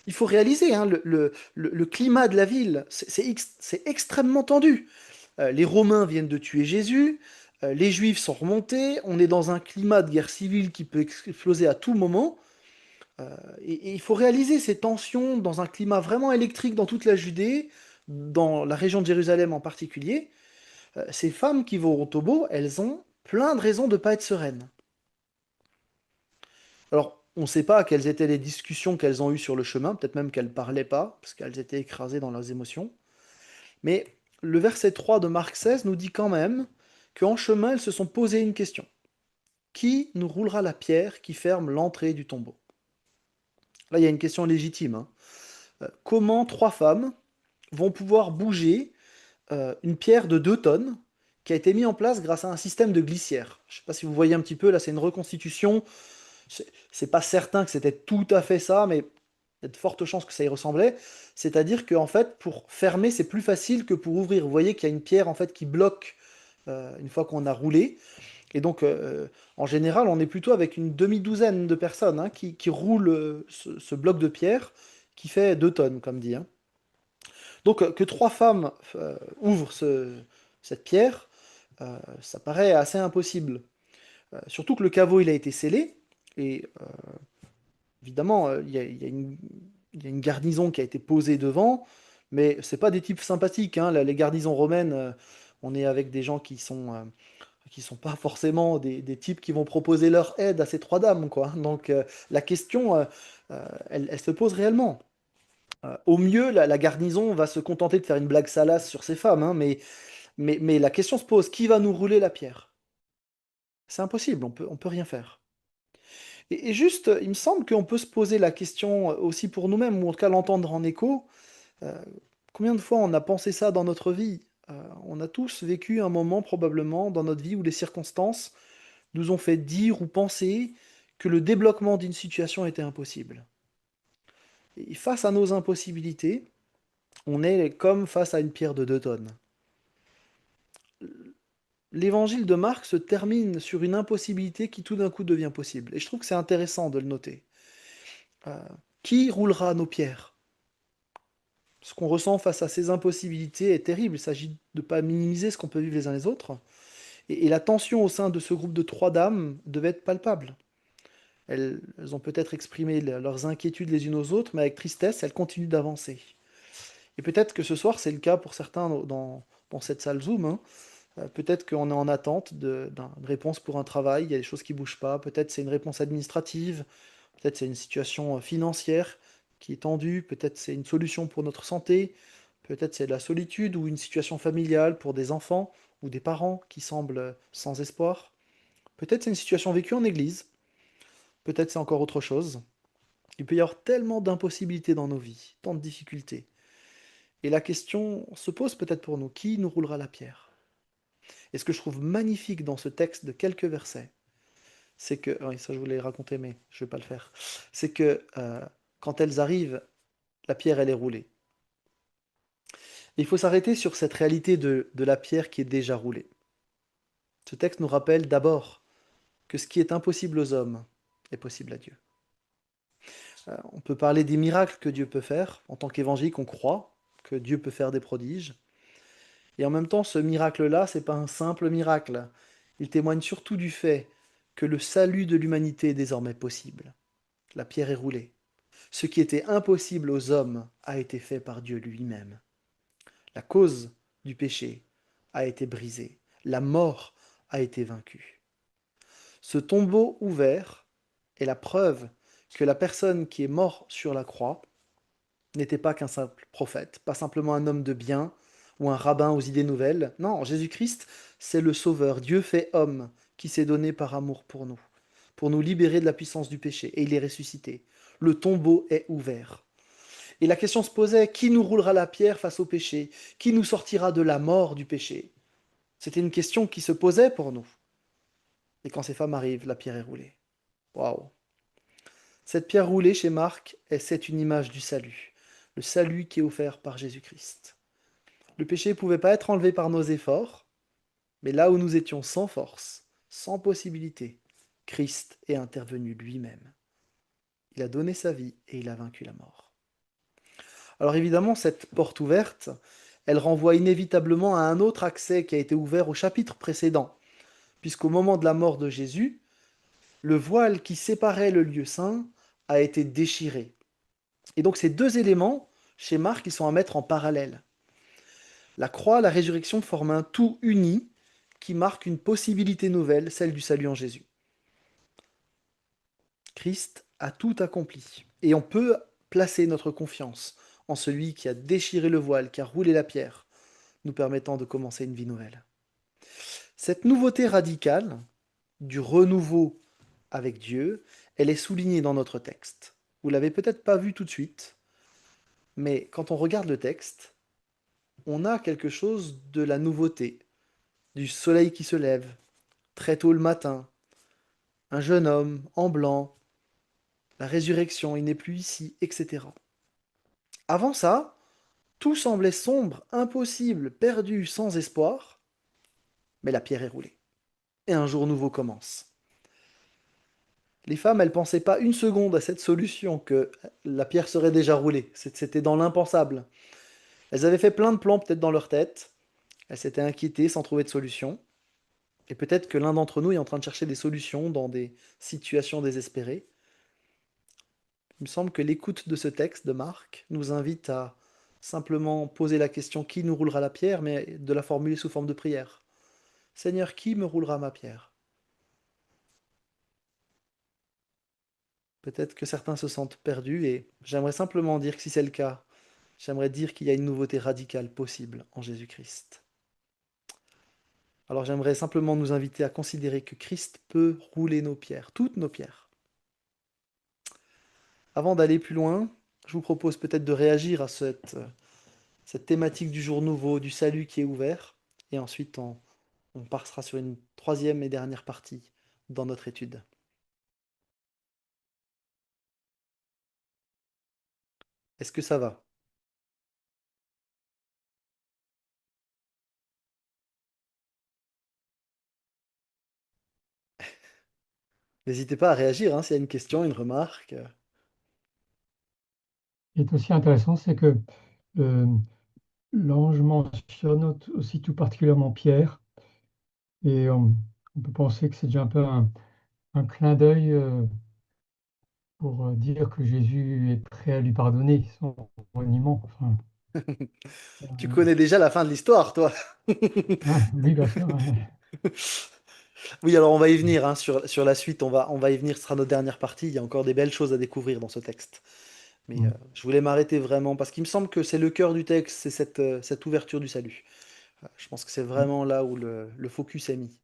[SPEAKER 1] Il faut réaliser, hein, le climat de la ville, c'est extrêmement tendu. Les Romains viennent de tuer Jésus, les Juifs sont remontés, on est dans un climat de guerre civile qui peut exploser à tout moment. Et il faut réaliser ces tensions dans un climat vraiment électrique dans toute la Judée, dans la région de Jérusalem en particulier. Ces femmes qui vont au tombeau, elles ont plein de raisons de ne pas être sereines. Alors, on ne sait pas quelles étaient les discussions qu'elles ont eues sur le chemin, peut-être même qu'elles ne parlaient pas, parce qu'elles étaient écrasées dans leurs émotions. Mais le verset 3 de Marc 16 nous dit quand même qu'en chemin, elles se sont posées une question. Qui nous roulera la pierre qui ferme l'entrée du tombeau? Là, il y a une question légitime. Hein. Comment 3 femmes vont pouvoir bouger une pierre de 2 tonnes qui a été mise en place grâce à un système de glissière? Je ne sais pas si vous voyez un petit peu, là c'est une reconstitution. C'est pas certain que c'était tout à fait ça, mais il y a de fortes chances que ça y ressemblait. C'est-à-dire qu'en fait, pour fermer, c'est plus facile que pour ouvrir. Vous voyez qu'il y a une pierre en fait qui bloque une fois qu'on a roulé. Et donc, en général, on est plutôt avec une demi-douzaine de personnes hein, qui roulent ce bloc de pierre qui fait 2 tonnes, comme dit. Hein. Donc, que 3 femmes ouvrent cette pierre, ça paraît assez impossible. Surtout que le caveau, il a été scellé, et évidemment, il y a une garnison qui a été posée devant, mais c'est pas des types sympathiques. Hein. Les garnisons romaines, on est avec des gens qui sont pas forcément des types qui vont proposer leur aide à ces 3 dames, quoi. Donc la question, elle se pose réellement. Au mieux, la garnison va se contenter de faire une blague salace sur ces femmes, hein, mais la question se pose, qui va nous rouler la pierre? C'est impossible, on peut rien faire. Et juste, il me semble qu'on peut se poser la question aussi pour nous-mêmes, ou en tout cas l'entendre en écho. euh, Combien de fois on a pensé ça dans notre vie? On a tous vécu un moment probablement dans notre vie où les circonstances nous ont fait dire ou penser que le débloquement d'une situation était impossible. Et face à nos impossibilités, on est comme face à une pierre de 2 tonnes. L'évangile de Marc se termine sur une impossibilité qui tout d'un coup devient possible. Et je trouve que c'est intéressant de le noter. Euh, qui roulera nos pierres? Ce qu'on ressent face à ces impossibilités est terrible. Il s'agit de ne pas minimiser ce qu'on peut vivre les uns les autres. Et la tension au sein de ce groupe de 3 dames devait être palpable. Elles ont peut-être exprimé leurs inquiétudes les unes aux autres, mais avec tristesse, elles continuent d'avancer. Et peut-être que ce soir, c'est le cas pour certains dans cette salle Zoom. Hein. Peut-être qu'on est en attente d'une réponse pour un travail, il y a des choses qui ne bougent pas. Peut-être c'est une réponse administrative, peut-être c'est une situation financière qui est tendue, peut-être c'est une solution pour notre santé, peut-être c'est de la solitude ou une situation familiale pour des enfants ou des parents qui semblent sans espoir. Peut-être c'est une situation vécue en église, peut-être c'est encore autre chose. Il peut y avoir tellement d'impossibilités dans nos vies, tant de difficultés. Et la question se pose peut-être pour nous, qui nous roulera la pierre? Et ce que je trouve magnifique dans ce texte de quelques versets, c'est que, oui, ça je voulais raconter, mais je ne vais pas le faire, c'est que quand elles arrivent, la pierre, elle est roulée. Et il faut s'arrêter sur cette réalité de la pierre qui est déjà roulée. Ce texte nous rappelle d'abord que ce qui est impossible aux hommes est possible à Dieu. On peut parler des miracles que Dieu peut faire. En tant qu'évangélique, on croit que Dieu peut faire des prodiges. Et en même temps, ce miracle-là, c'est pas un simple miracle. Il témoigne surtout du fait que le salut de l'humanité est désormais possible. La pierre est roulée. Ce qui était impossible aux hommes a été fait par Dieu lui-même. La cause du péché a été brisée. La mort a été vaincue. Ce tombeau ouvert est la preuve que la personne qui est morte sur la croix n'était pas qu'un simple prophète, pas simplement un homme de bien ou un rabbin aux idées nouvelles. Non, Jésus-Christ, c'est le Sauveur, Dieu fait homme, qui s'est donné par amour pour nous libérer de la puissance du péché, et il est ressuscité. Le tombeau est ouvert. Et la question se posait, qui nous roulera la pierre face au péché? Qui nous sortira de la mort du péché? C'était une question qui se posait pour nous. Et quand ces femmes arrivent, la pierre est roulée. Waouh! Cette pierre roulée chez Marc, c'est une image du salut. Le salut qui est offert par Jésus-Christ. Le péché ne pouvait pas être enlevé par nos efforts, mais là où nous étions sans force, sans possibilité, Christ est intervenu lui-même. Il a donné sa vie et il a vaincu la mort. Alors évidemment, cette porte ouverte, elle renvoie inévitablement à un autre accès qui a été ouvert au chapitre précédent, puisqu'au moment de la mort de Jésus, le voile qui séparait le lieu saint a été déchiré. Et donc ces 2 éléments, chez Marc, ils sont à mettre en parallèle. La croix, la résurrection forment un tout uni qui marque une possibilité nouvelle, celle du salut en Jésus. Christ a tout accompli. Et on peut placer notre confiance en celui qui a déchiré le voile, qui a roulé la pierre, nous permettant de commencer une vie nouvelle. Cette nouveauté radicale du renouveau avec Dieu, elle est soulignée dans notre texte. Vous l'avez peut-être pas vu tout de suite, mais quand on regarde le texte, on a quelque chose de la nouveauté, du soleil qui se lève, très tôt le matin, un jeune homme en blanc, la résurrection, il n'est plus ici, etc. Avant ça, tout semblait sombre, impossible, perdu, sans espoir, mais la pierre est roulée. et un jour nouveau commence. Les femmes, elles pensaient pas une seconde à cette solution que la pierre serait déjà roulée. C'était dans l'impensable. Elles avaient fait plein de plans peut-être dans leur tête. Elles s'étaient inquiétées sans trouver de solution. Et peut-être que l'un d'entre nous est en train de chercher des solutions dans des situations désespérées. Il me semble que l'écoute de ce texte de Marc nous invite à simplement poser la question qui nous roulera la pierre, mais de la formuler sous forme de prière. Seigneur, qui me roulera ma pierre? Peut-être que certains se sentent perdus et j'aimerais simplement dire que si c'est le cas, j'aimerais dire qu'il y a une nouveauté radicale possible en Jésus-Christ. Alors j'aimerais simplement nous inviter à considérer que Christ peut rouler nos pierres, toutes nos pierres. Avant d'aller plus loin, je vous propose peut-être de réagir à cette thématique du jour nouveau, du salut qui est ouvert, et ensuite on passera sur une troisième et dernière partie dans notre étude. Est-ce que ça va? N'hésitez pas à réagir hein, s'il y a une question, une remarque.
[SPEAKER 6] Ce qui est aussi intéressant, c'est que euh, l'ange mentionne aussi tout particulièrement Pierre, et on peut penser que c'est déjà un peu un clin d'œil pour dire que Jésus est prêt à lui pardonner son reniement. Enfin,
[SPEAKER 1] Tu connais déjà la fin de l'histoire, toi.
[SPEAKER 6] oui, bien sûr.
[SPEAKER 1] Oui, alors on va y venir hein, sur la suite, on va y venir, ce sera notre dernière partie. Il y a encore des belles choses à découvrir dans ce texte. Mais je voulais m'arrêter vraiment parce qu'il me semble que c'est le cœur du texte, c'est cette ouverture du salut. Je pense que c'est vraiment là où le focus est mis.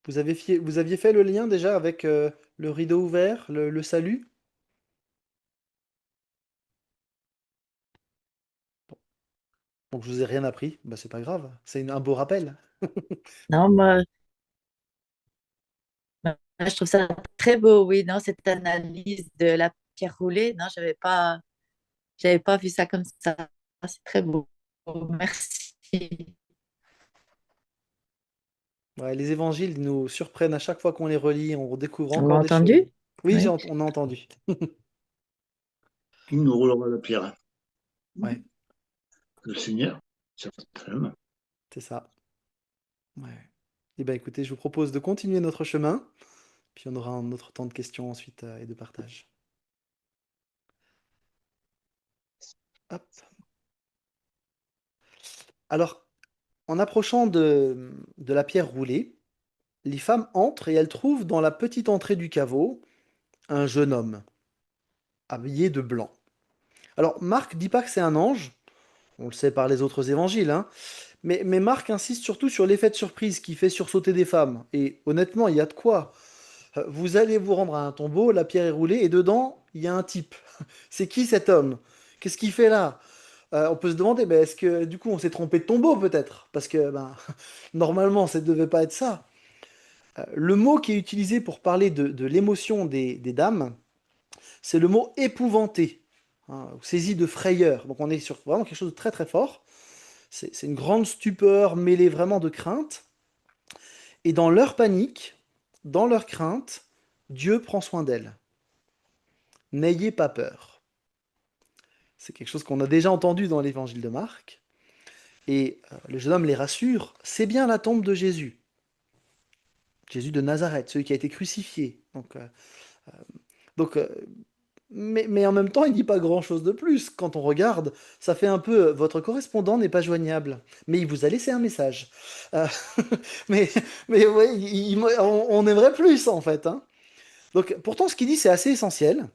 [SPEAKER 1] Vous aviez fait le lien déjà avec le rideau ouvert, le salut? Donc je vous ai rien appris, bah, c'est pas grave, c'est un beau rappel.
[SPEAKER 8] Non, je trouve ça très beau, oui, non, cette analyse de la pierre roulée, non, j'avais pas vu ça comme ça. C'est très beau. Merci.
[SPEAKER 1] Ouais, les évangiles nous surprennent à chaque fois qu'on les relit, on redécouvre
[SPEAKER 8] On l'a
[SPEAKER 1] encore des choses.
[SPEAKER 8] entendu?
[SPEAKER 1] Oui,
[SPEAKER 8] Oui.
[SPEAKER 1] on a entendu.
[SPEAKER 9] Qui nous roulera la pierre?
[SPEAKER 1] Ouais,
[SPEAKER 9] Le Seigneur, certainement.
[SPEAKER 1] c'est ça. Ouais. Eh bien écoutez, je vous propose de continuer notre chemin, puis on aura un autre temps de questions ensuite et de partage. Hop. Alors, en approchant de la pierre roulée, les femmes entrent et elles trouvent dans la petite entrée du caveau un jeune homme, habillé de blanc. Alors, Marc dit pas que c'est un ange, on le sait par les autres évangiles, hein, mais Marc insiste surtout sur l'effet de surprise qui fait sursauter des femmes. Et honnêtement, il y a de quoi. Vous allez vous rendre à un tombeau, la pierre est roulée, et dedans, il y a un type. C'est qui cet homme? Qu'est-ce qu'il fait là? On peut se demander, ben, est-ce que du coup on s'est trompé de tombeau peut-être? Parce que ben, normalement, ça ne devait pas être ça. Le mot qui est utilisé pour parler de l'émotion des dames, c'est le mot épouvanté, hein, saisi de frayeur. Donc on est sur vraiment quelque chose de très très fort. C'est une grande stupeur mêlée vraiment de crainte. Et dans leur panique, dans leur crainte, Dieu prend soin d'elles. N'ayez pas peur. C'est quelque chose qu'on a déjà entendu dans l'évangile de Marc. Et le jeune homme les rassure, c'est bien la tombe de Jésus. Jésus de Nazareth, celui qui a été crucifié. Donc, mais en même temps, il dit pas grand-chose de plus. Quand on regarde, ça fait un peu votre correspondant n'est pas joignable, mais il vous a laissé un message. Euh, mais mais ouais, on aimerait plus en fait. Hein. Donc, pourtant, ce qu'il dit, c'est assez essentiel.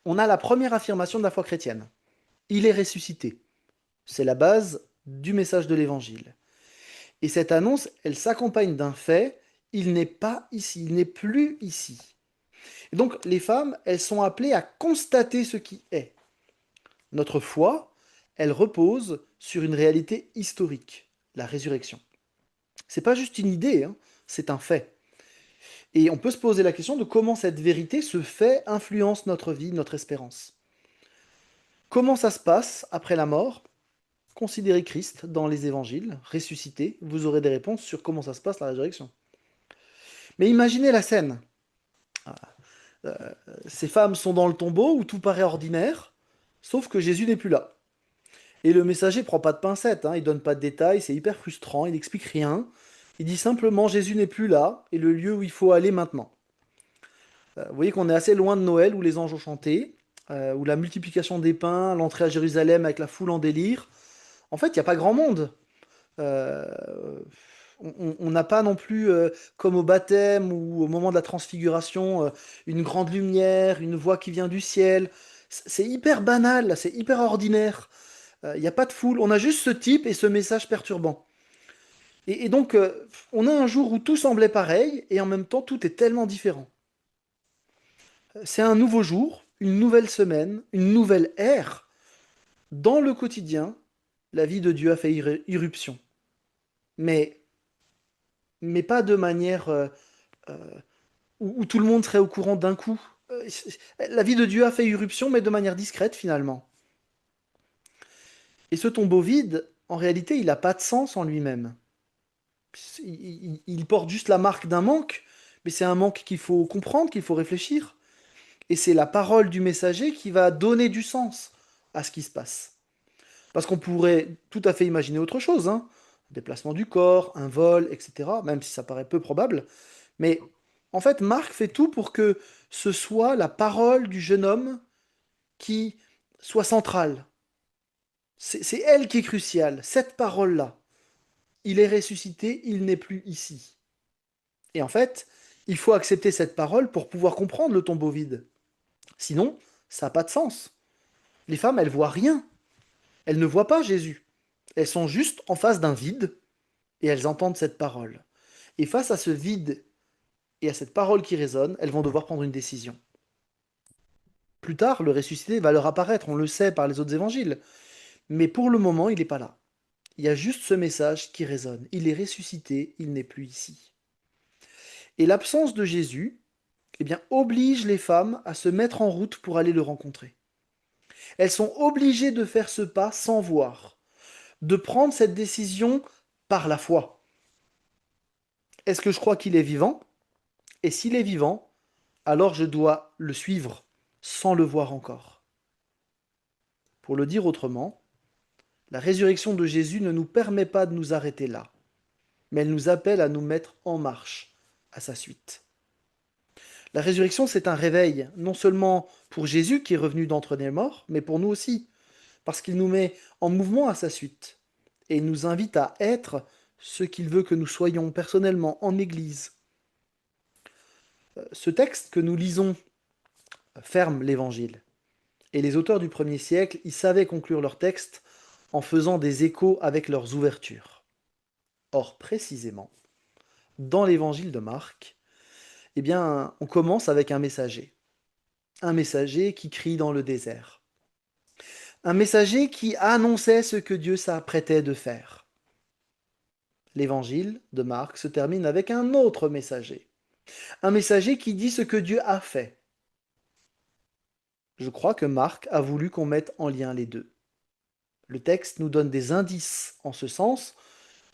[SPEAKER 1] On a la première affirmation de la foi chrétienne. Il est ressuscité. C'est la base du message de l'évangile. Et cette annonce, elle s'accompagne d'un fait, il n'est pas ici, il n'est plus ici. Et donc les femmes, elles sont appelées à constater ce qui est. Notre foi, elle repose sur une réalité historique, la résurrection. C'est pas juste une idée, hein, c'est un fait. Et on peut se poser la question de comment cette vérité, ce fait, influence notre vie, notre espérance. Comment ça se passe après la mort? considérez Christ dans les évangiles, ressuscité, vous aurez des réponses sur comment ça se passe la résurrection. Mais imaginez la scène. Euh, Ces femmes sont dans le tombeau où tout paraît ordinaire, sauf que Jésus n'est plus là. Et le messager prend pas de pincettes, hein, il donne pas de détails, c'est hyper frustrant, il n'explique rien. Il dit simplement Jésus n'est plus là et le lieu où il faut aller maintenant. Vous voyez qu'on est assez loin de Noël où les anges ont chanté, où la multiplication des pains, l'entrée à Jérusalem avec la foule en délire. En fait, il n'y a pas grand monde. Euh, on n'a pas non plus, comme au baptême ou au moment de la transfiguration, une grande lumière, une voix qui vient du ciel. C'est hyper banal, c'est hyper ordinaire. Il n'y a pas de foule, on a juste ce type et ce message perturbant. Et donc, on a un jour où tout semblait pareil et en même temps, tout est tellement différent. C'est un nouveau jour, une nouvelle semaine, une nouvelle ère. Dans le quotidien, la vie de Dieu a fait irruption. Mais, mais pas de manière euh, où tout le monde serait au courant d'un coup. La vie de Dieu a fait irruption, mais de manière discrète finalement. Et ce tombeau vide, en réalité, il n'a pas de sens en lui-même. Il porte juste la marque d'un manque, mais c'est un manque qu'il faut comprendre, qu'il faut réfléchir. Et c'est la parole du messager qui va donner du sens à ce qui se passe. Parce qu'on pourrait tout à fait imaginer autre chose, hein. Un déplacement du corps, un vol, etc., même si ça paraît peu probable. Mais en fait, Marc fait tout pour que ce soit la parole du jeune homme qui soit centrale. C'est elle qui est cruciale, cette parole-là. Il est ressuscité, il n'est plus ici. Et en fait, il faut accepter cette parole pour pouvoir comprendre le tombeau vide. Sinon, ça n'a pas de sens. Les femmes, elles voient rien. Elles ne voient pas Jésus. Elles sont juste en face d'un vide et elles entendent cette parole. Et face à ce vide et à cette parole qui résonne, elles vont devoir prendre une décision. Plus tard, le ressuscité va leur apparaître, on le sait par les autres évangiles. Mais pour le moment, il n'est pas là. Il y a juste ce message qui résonne. Il est ressuscité, il n'est plus ici. Et l'absence de Jésus, eh bien, oblige les femmes à se mettre en route pour aller le rencontrer. Elles sont obligées de faire ce pas sans voir, de prendre cette décision par la foi. Est-ce que je crois qu'il est vivant? Et s'il est vivant, alors je dois le suivre sans le voir encore. Pour le dire autrement, la résurrection de Jésus ne nous permet pas de nous arrêter là, mais elle nous appelle à nous mettre en marche à sa suite. La résurrection, c'est un réveil, non seulement pour Jésus qui est revenu d'entre les morts, mais pour nous aussi, parce qu'il nous met en mouvement à sa suite, et il nous invite à être ce qu'il veut que nous soyons personnellement en Église. Ce texte que nous lisons ferme l'Évangile, et les auteurs du 1er siècle, ils savaient conclure leur texte en faisant des échos avec leurs ouvertures. Or, précisément, dans l'Évangile de Marc, eh bien, on commence avec un messager qui crie dans le désert, un messager qui annonçait ce que Dieu s'apprêtait de faire. L'évangile de Marc se termine avec un autre messager, un messager qui dit ce que Dieu a fait. Je crois que Marc a voulu qu'on mette en lien les deux. Le texte nous donne des indices en ce sens,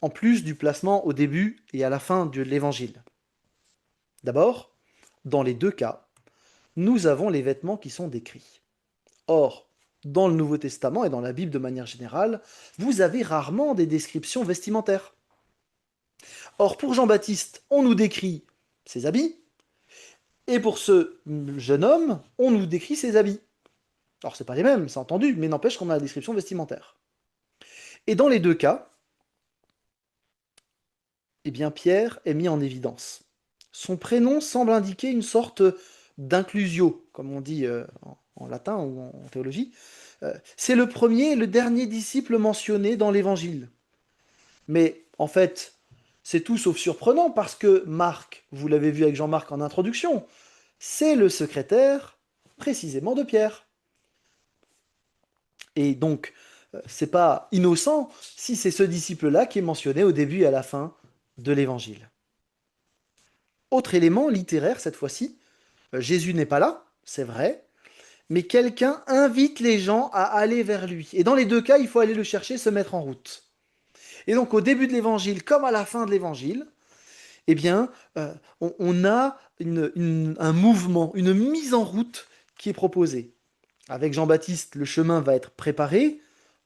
[SPEAKER 1] en plus du placement au début et à la fin de l'évangile. D'abord, dans les deux cas, nous avons les vêtements qui sont décrits. Or, dans le Nouveau Testament et dans la Bible de manière générale, vous avez rarement des descriptions vestimentaires. Or, pour Jean-Baptiste, on nous décrit ses habits, et pour ce jeune homme, on nous décrit ses habits. Alors, c'est pas les mêmes, c'est entendu, mais n'empêche qu'on a la description vestimentaire. Et dans les deux cas, eh bien, Pierre est mis en évidence. Son prénom semble indiquer une sorte d'inclusio, comme on dit en latin ou en théologie. C'est le premier et le dernier disciple mentionné dans l'Évangile. Mais en fait, c'est tout sauf surprenant parce que Marc, vous l'avez vu avec Jean-Marc en introduction, c'est le secrétaire précisément de Pierre. Et donc, c'est pas innocent si c'est ce disciple-là qui est mentionné au début et à la fin de l'Évangile. Autre élément littéraire cette fois-ci, Jésus n'est pas là, c'est vrai, mais quelqu'un invite les gens à aller vers lui. Et dans les deux cas, il faut aller le chercher, se mettre en route. Et donc au début de l'évangile, comme à la fin de l'évangile, eh bien, on a un mouvement, une mise en route qui est proposée. Avec Jean-Baptiste, le chemin va être préparé.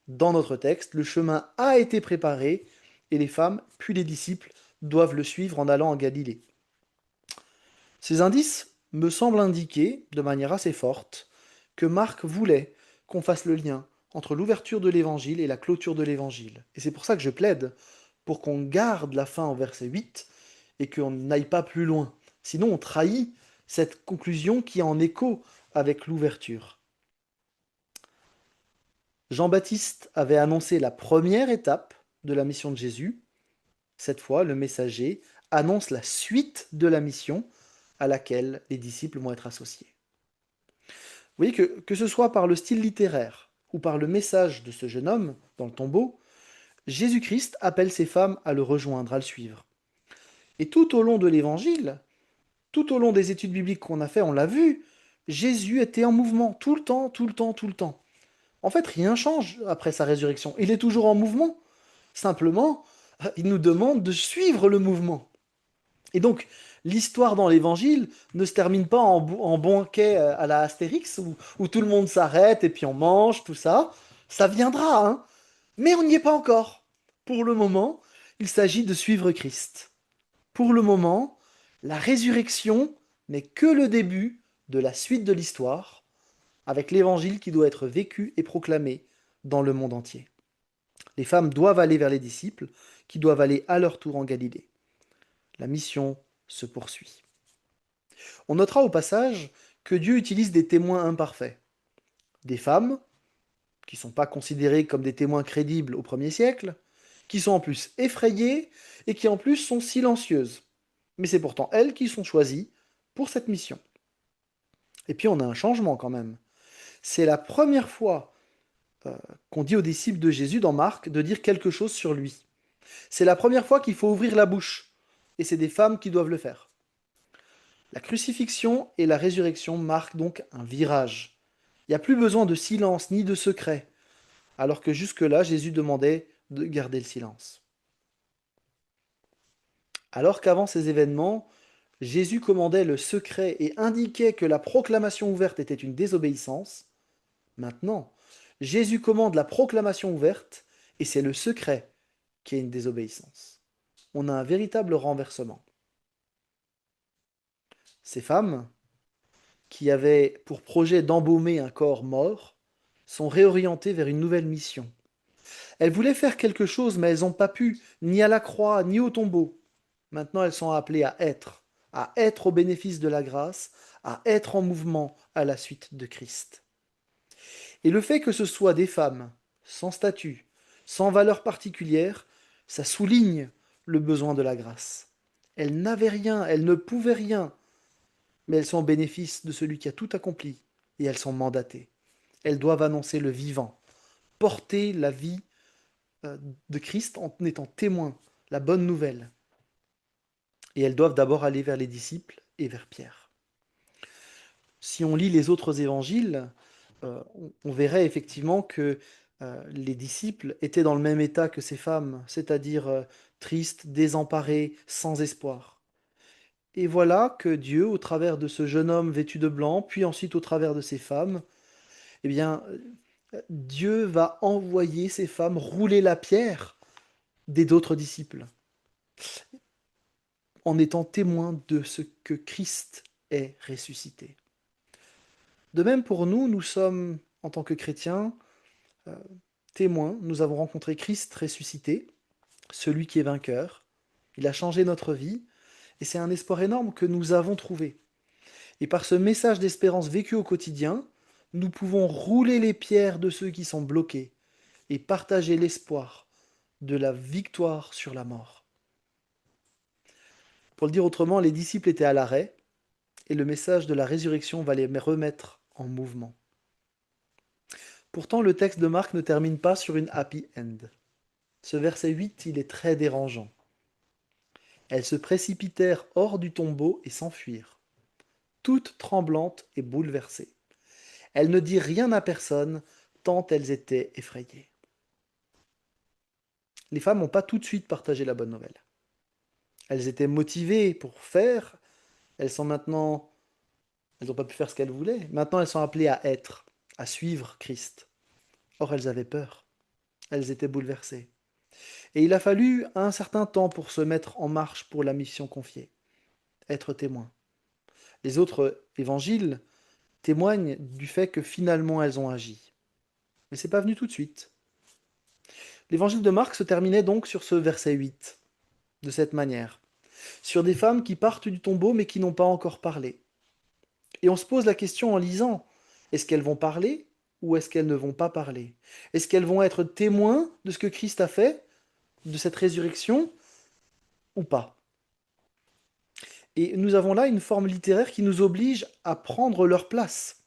[SPEAKER 1] Dans notre texte, le chemin a été préparé et les femmes, puis les disciples, doivent le suivre en allant en Galilée. Ces indices me semblent indiquer, de manière assez forte, que Marc voulait qu'on fasse le lien entre l'ouverture de l'évangile et la clôture de l'évangile. Et c'est pour ça que je plaide pour qu'on garde la fin au verset 8 et qu'on n'aille pas plus loin. Sinon, on trahit cette conclusion qui est en écho avec l'ouverture. Jean-Baptiste avait annoncé la première étape de la mission de Jésus. Cette fois, le messager annonce la suite de la mission à laquelle les disciples vont être associés. Vous voyez que ce soit par le style littéraire ou par le message de ce jeune homme dans le tombeau, Jésus-Christ appelle ces femmes à le rejoindre, à le suivre. Et tout au long de l'évangile, tout au long des études bibliques qu'on a fait, on l'a vu, Jésus était en mouvement tout le temps, tout le temps, tout le temps. En fait, rien change après sa résurrection. Il est toujours en mouvement. Simplement, il nous demande de suivre le mouvement. Et donc, l'histoire dans l'évangile ne se termine pas en banquet à la Astérix, où tout le monde s'arrête et puis on mange, tout ça. Ça viendra, hein. Mais on n'y est pas encore. Pour le moment, il s'agit de suivre Christ. Pour le moment, la résurrection n'est que le début de la suite de l'histoire, avec l'évangile qui doit être vécu et proclamé dans le monde entier. Les femmes doivent aller vers les disciples, qui doivent aller à leur tour en Galilée. La mission se poursuit. On notera au passage que Dieu utilise des témoins imparfaits. Des femmes, qui ne sont pas considérées comme des témoins crédibles au 1er siècle, qui sont en plus effrayées et qui en plus sont silencieuses. Mais c'est pourtant elles qui sont choisies pour cette mission. Et puis on a un changement quand même. C'est la première fois qu'on dit aux disciples de Jésus dans Marc de dire quelque chose sur lui. C'est la première fois qu'il faut ouvrir la bouche. Et c'est des femmes qui doivent le faire. La crucifixion et la résurrection marquent donc un virage. Il n'y a plus besoin de silence ni de secret, alors que jusque-là, Jésus demandait de garder le silence. Alors qu'avant ces événements, Jésus commandait le secret et indiquait que la proclamation ouverte était une désobéissance, maintenant, Jésus commande la proclamation ouverte et c'est le secret qui est une désobéissance. On a un véritable renversement. Ces femmes, qui avaient pour projet d'embaumer un corps mort, sont réorientées vers une nouvelle mission. Elles voulaient faire quelque chose, mais elles n'ont pas pu, ni à la croix, ni au tombeau. Maintenant, elles sont appelées à être au bénéfice de la grâce, à être en mouvement à la suite de Christ. Et le fait que ce soit des femmes, sans statut, sans valeur particulière, ça souligne le besoin de la grâce. Elles n'avaient rien, elles ne pouvaient rien, mais elles sont au bénéfice de celui qui a tout accompli, et elles sont mandatées. Elles doivent annoncer le vivant, porter la vie de Christ en étant témoins, la bonne nouvelle. Et elles doivent d'abord aller vers les disciples et vers Pierre. Si on lit les autres évangiles, on verrait effectivement que les disciples étaient dans le même état que ces femmes, c'est-à-dire tristes, désemparés, sans espoir. Et voilà que Dieu, au travers de ce jeune homme vêtu de blanc, puis ensuite au travers de ces femmes, eh bien, Dieu va envoyer ces femmes rouler la pierre des d'autres disciples, en étant témoins de ce que Christ est ressuscité. De même pour nous, nous sommes, en tant que chrétiens, témoins. Nous avons rencontré Christ ressuscité, celui qui est vainqueur. Il a changé notre vie, et c'est un espoir énorme que nous avons trouvé. Et par ce message d'espérance vécu au quotidien, nous pouvons rouler les pierres de ceux qui sont bloqués et partager l'espoir de la victoire sur la mort. Pour le dire autrement, les disciples étaient à l'arrêt et le message de la résurrection va les remettre en mouvement. Pourtant, le texte de Marc ne termine pas sur une happy end. Ce verset 8, il est très dérangeant. Elles se précipitèrent hors du tombeau et s'enfuirent, toutes tremblantes et bouleversées. Elles ne dirent rien à personne, tant elles étaient effrayées. Les femmes n'ont pas tout de suite partagé la bonne nouvelle. Elles étaient motivées pour faire, elles sont maintenant, elles n'ont pas pu faire ce qu'elles voulaient. Maintenant, elles sont appelées à être, à suivre Christ. Or, elles avaient peur, elles étaient bouleversées. Et il a fallu un certain temps pour se mettre en marche pour la mission confiée, être témoin. Les autres évangiles témoignent du fait que finalement elles ont agi. Mais c'est pas venu tout de suite. L'évangile de Marc se terminait donc sur ce verset 8, de cette manière. Sur des femmes qui partent du tombeau mais qui n'ont pas encore parlé. Et on se pose la question en lisant, est-ce qu'elles vont parler ou est-ce qu'elles ne vont pas parler? Est-ce qu'elles vont être témoins de ce que Christ a fait, de cette résurrection, ou pas? Et nous avons là une forme littéraire qui nous oblige à prendre leur place.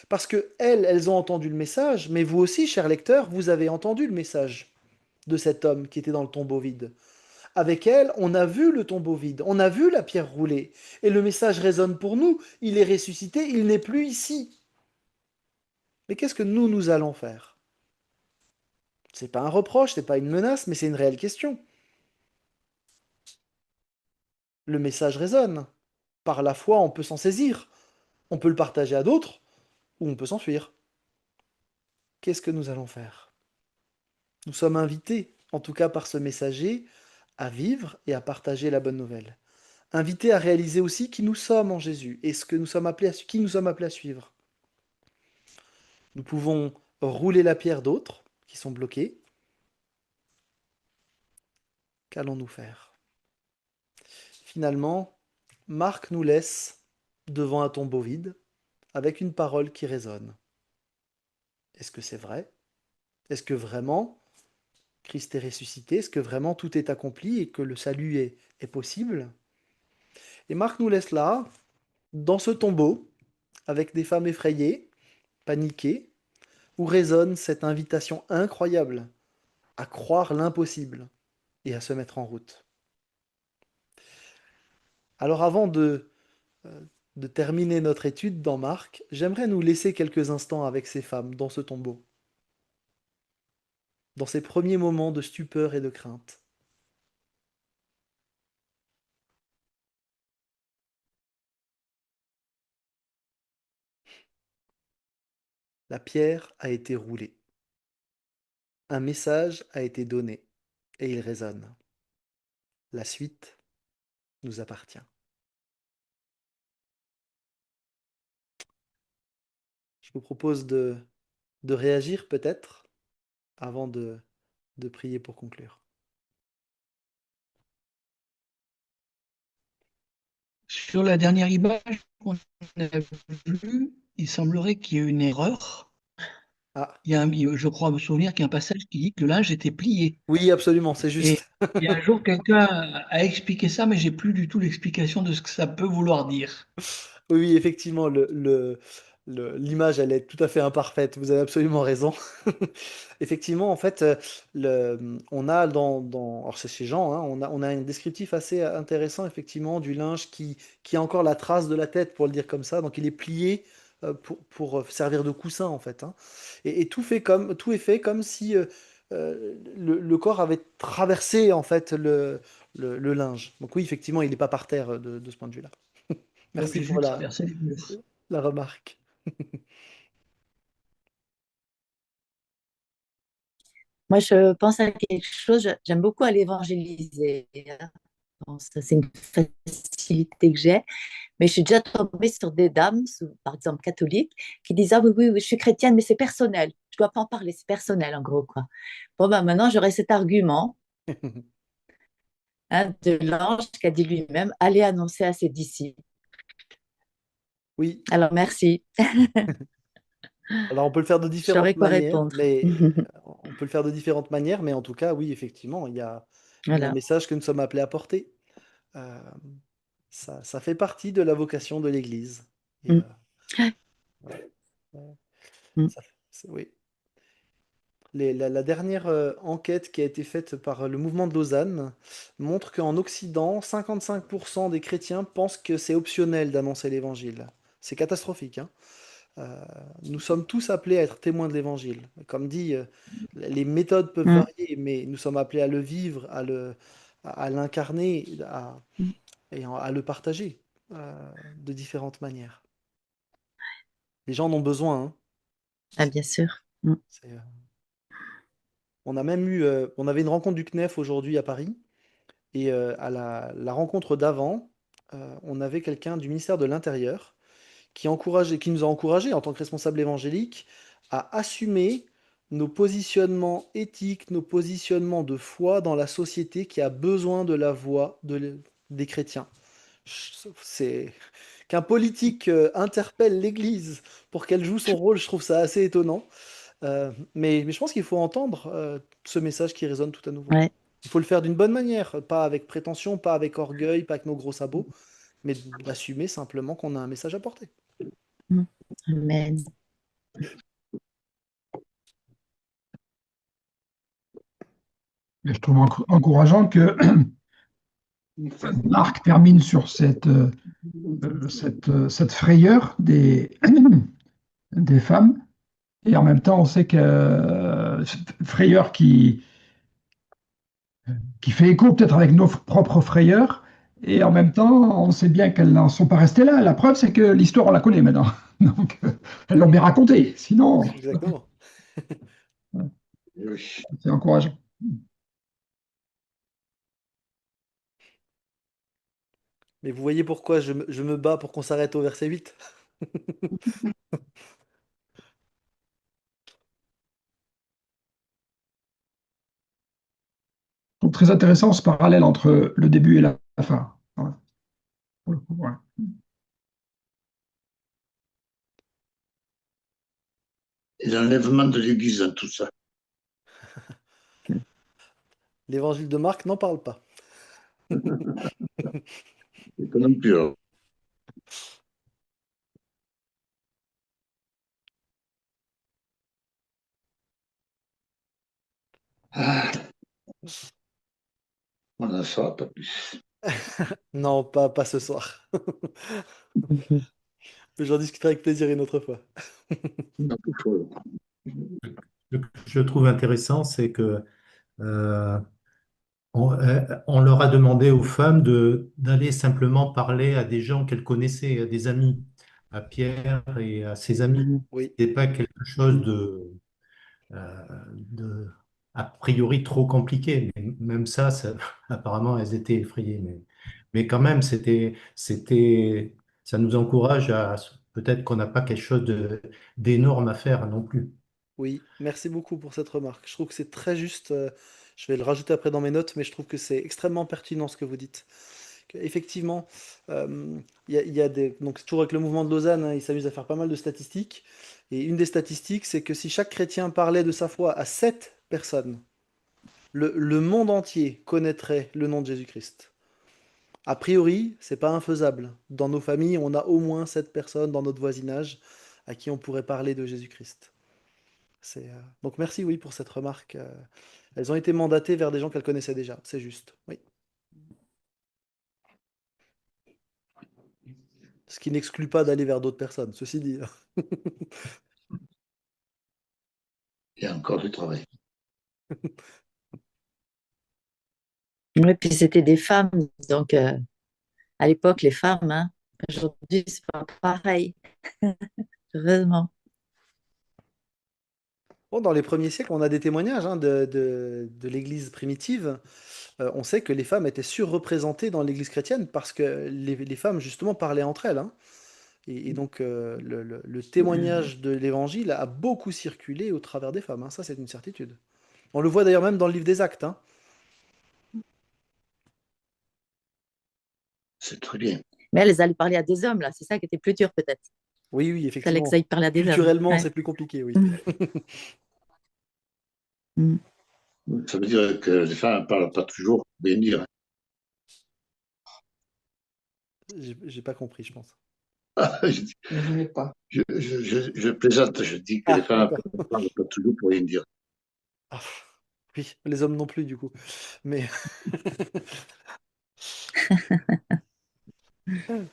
[SPEAKER 1] Parce que elles ont entendu le message, mais vous aussi, chers lecteurs, vous avez entendu le message de cet homme qui était dans le tombeau vide. Avec elles, on a vu le tombeau vide, on a vu la pierre roulée, et le message résonne pour nous. Il est ressuscité, il n'est plus ici. Mais qu'est-ce que nous allons faire? C'est pas un reproche, c'est pas une menace, mais c'est une réelle question. Le message résonne. Par la foi, on peut s'en saisir. On peut le partager à d'autres, ou on peut s'enfuir. Qu'est-ce que nous allons faire? Nous sommes invités, en tout cas par ce messager, à vivre et à partager la bonne nouvelle. Invités à réaliser aussi qui nous sommes en Jésus et ce que nous sommes appelés qui nous sommes appelés à suivre. Nous pouvons rouler la pierre d'autres qui sont bloqués. Qu'allons-nous faire? Finalement, Marc nous laisse devant un tombeau vide avec une parole qui résonne. Est-ce que c'est vrai? Est-ce que vraiment Christ est ressuscité? Est-ce que vraiment tout est accompli et que le salut est possible? Et Marc nous laisse là, dans ce tombeau, avec des femmes effrayées, paniquées, où résonne cette invitation incroyable à croire l'impossible et à se mettre en route. Alors avant de terminer notre étude dans Marc, j'aimerais nous laisser quelques instants avec ces femmes dans ce tombeau, dans ces premiers moments de stupeur et de crainte. La pierre a été roulée. Un message a été donné et il résonne. La suite nous appartient. Je vous propose de réagir peut-être avant de prier pour conclure.
[SPEAKER 10] Sur la dernière image qu'on a vue, il semblerait qu'il y ait une erreur.
[SPEAKER 1] Ah,
[SPEAKER 10] Je crois me souvenir qu'il y a un passage qui dit que le linge était plié.
[SPEAKER 1] oui, absolument, c'est
[SPEAKER 10] Et
[SPEAKER 1] juste.
[SPEAKER 10] il y a un jour, quelqu'un a expliqué ça, mais j'ai plus du tout l'explication de ce que ça peut vouloir dire.
[SPEAKER 1] Oui, oui, effectivement, l'image, elle est tout à fait imparfaite. Vous avez absolument raison. Effectivement, en fait, on a alors c'est chez Jean, hein, on a un descriptif assez intéressant, effectivement, du linge qui a encore la trace de la tête, pour le dire comme ça. Donc, il est plié pour servir de coussin, en fait, hein. Et tout est fait comme si le corps avait traversé, en fait, le linge. Donc, oui, effectivement, il n'est pas par terre de ce point de vue-là.
[SPEAKER 10] Donc
[SPEAKER 1] Merci
[SPEAKER 10] j'ai
[SPEAKER 1] pour
[SPEAKER 10] vu traverser les murs.
[SPEAKER 1] la remarque.
[SPEAKER 8] Moi, je pense à quelque chose, j'aime beaucoup aller évangéliser, hein. Bon, ça, c'est une facilité que j'ai. Mais je suis déjà tombée sur des dames, par exemple catholiques, qui disent: ah oui, oui, oui, je suis chrétienne, mais c'est personnel. Je dois pas en parler, c'est personnel, en gros, quoi. Bon, ben maintenant, j'aurais cet argument, hein, de l'ange qui a dit lui-même: allez annoncer à ses disciples.
[SPEAKER 1] Oui,
[SPEAKER 8] Alors, merci.
[SPEAKER 1] alors on peut le faire de
[SPEAKER 8] Je saurais
[SPEAKER 1] différentes
[SPEAKER 8] quoi
[SPEAKER 1] manières,
[SPEAKER 8] répondre.
[SPEAKER 1] mais en tout cas, oui, effectivement, il y a un
[SPEAKER 8] Voilà.
[SPEAKER 1] message que nous sommes appelés à porter. Euh, ça fait partie de la vocation de l'Église. Et,
[SPEAKER 8] Mm.
[SPEAKER 1] ouais, euh,
[SPEAKER 8] Mm.
[SPEAKER 1] oui. La dernière enquête qui a été faite par le mouvement de Lausanne montre qu'en Occident, 55% des chrétiens pensent que c'est optionnel d'annoncer l'Évangile. C'est catastrophique, hein. Nous sommes tous appelés à être témoins de l'Évangile. Comme dit, les méthodes peuvent
[SPEAKER 8] Mm.
[SPEAKER 1] varier, mais nous sommes appelés à le vivre, à l'incarner,
[SPEAKER 8] Mm.
[SPEAKER 1] à le partager de différentes manières. Les gens en ont besoin, hein.
[SPEAKER 8] Ah, bien sûr. Mm.
[SPEAKER 1] C'est, on a même eu, on avait une rencontre du CNEF aujourd'hui à Paris, et à la rencontre d'avant, on avait quelqu'un du ministère de l'Intérieur qui nous a encouragés en tant que responsables évangéliques à assumer nos positionnements éthiques, nos positionnements de foi dans la société qui a besoin de la voix des chrétiens. C'est qu'un politique interpelle l'Église pour qu'elle joue son rôle, je trouve ça assez étonnant. Mais je pense qu'il faut entendre ce message qui résonne tout à nouveau.
[SPEAKER 8] Ouais.
[SPEAKER 1] Il faut le faire d'une bonne manière, pas avec prétention, pas avec orgueil, pas avec nos gros sabots, mais d'assumer simplement qu'on a un message à porter.
[SPEAKER 8] Mm. Amen.
[SPEAKER 7] Et je trouve encourageant que Marc termine sur cette frayeur des femmes. Et en même temps, on sait que cette frayeur qui fait écho peut-être avec nos propres frayeurs. Et en même temps, on sait bien qu'elles n'en sont pas restées là. La preuve, c'est que l'histoire, on la connaît maintenant. Donc, elles l'ont bien racontée. Sinon,
[SPEAKER 1] Exactement.
[SPEAKER 9] Oui.
[SPEAKER 7] c'est encourageant.
[SPEAKER 1] Mais vous voyez pourquoi je me bats pour qu'on s'arrête au verset 8.
[SPEAKER 7] Je trouve très intéressant ce parallèle entre le début et la fin. Ouais. Pour le coup, ouais.
[SPEAKER 9] Et l'enlèvement de l'Église dans tout ça.
[SPEAKER 1] L'évangile de Marc n'en parle pas.
[SPEAKER 9] C'est pas non plus. Alors. Ah, on n'en saura pas plus.
[SPEAKER 1] Non, pas ce soir. J'en discuterai avec plaisir une autre fois.
[SPEAKER 9] Un peu folle.
[SPEAKER 2] Ce que je trouve intéressant, c'est que euh, on leur a demandé aux femmes d'aller simplement parler à des gens qu'elles connaissaient, à des amis, à Pierre et à ses amis.
[SPEAKER 1] Oui,
[SPEAKER 2] Ce n'était pas quelque chose de a priori trop compliqué. Mais même ça, apparemment, elles étaient effrayées. Mais quand même, ça nous encourage à peut-être qu'on n'a pas quelque chose d'énorme à faire non plus.
[SPEAKER 1] oui, merci beaucoup pour cette remarque. Je trouve que c'est très juste. Je vais le rajouter après dans mes notes, mais je trouve que c'est extrêmement pertinent ce que vous dites. Effectivement, il y a donc toujours avec le mouvement de Lausanne, hein, ils s'amusent à faire pas mal de statistiques. Et une des statistiques, c'est que si chaque chrétien parlait de sa foi à 7 personnes, le monde entier connaîtrait le nom de Jésus-Christ. A priori, c'est pas infaisable. Dans nos familles, on a au moins 7 personnes dans notre voisinage à qui on pourrait parler de Jésus-Christ. Donc merci, oui, pour cette remarque. Elles ont été mandatées vers des gens qu'elles connaissaient déjà, c'est juste. Oui. Ce qui n'exclut pas d'aller vers d'autres personnes, ceci dit.
[SPEAKER 9] Il y a encore du travail.
[SPEAKER 8] Oui, puis c'était des femmes, donc à l'époque, les femmes, hein. Aujourd'hui, c'est pas pareil, heureusement.
[SPEAKER 1] Bon, dans les premiers siècles, on a des témoignages hein, de l'Église primitive. On sait que les femmes étaient surreprésentées dans l'Église chrétienne parce que les femmes, justement, parlaient entre elles, hein. Et donc, le témoignage de l'Évangile a beaucoup circulé au travers des femmes, hein. Ça, c'est une certitude. On le voit d'ailleurs même dans le livre des Actes, hein.
[SPEAKER 9] C'est très bien.
[SPEAKER 8] Mais elles allaient parler à des hommes, là. C'est ça qui était plus dur, peut-être.
[SPEAKER 1] Oui, oui,
[SPEAKER 8] Il fallait
[SPEAKER 1] effectivement.
[SPEAKER 8] qu'elles aillent parler à des hommes.
[SPEAKER 1] Culturellement,
[SPEAKER 8] Ouais.
[SPEAKER 1] c'est plus compliqué, oui.
[SPEAKER 8] Mm.
[SPEAKER 9] Ça veut dire que les femmes ne parlent pas toujours bien dire.
[SPEAKER 1] J'ai pas compris, je pense.
[SPEAKER 9] Je, dis- je plaisante, je dis que les
[SPEAKER 1] Ah,
[SPEAKER 9] femmes
[SPEAKER 1] d'accord.
[SPEAKER 9] ne parlent pas toujours pour rien dire.
[SPEAKER 1] Ah, oui, les hommes non plus, du coup. Mais,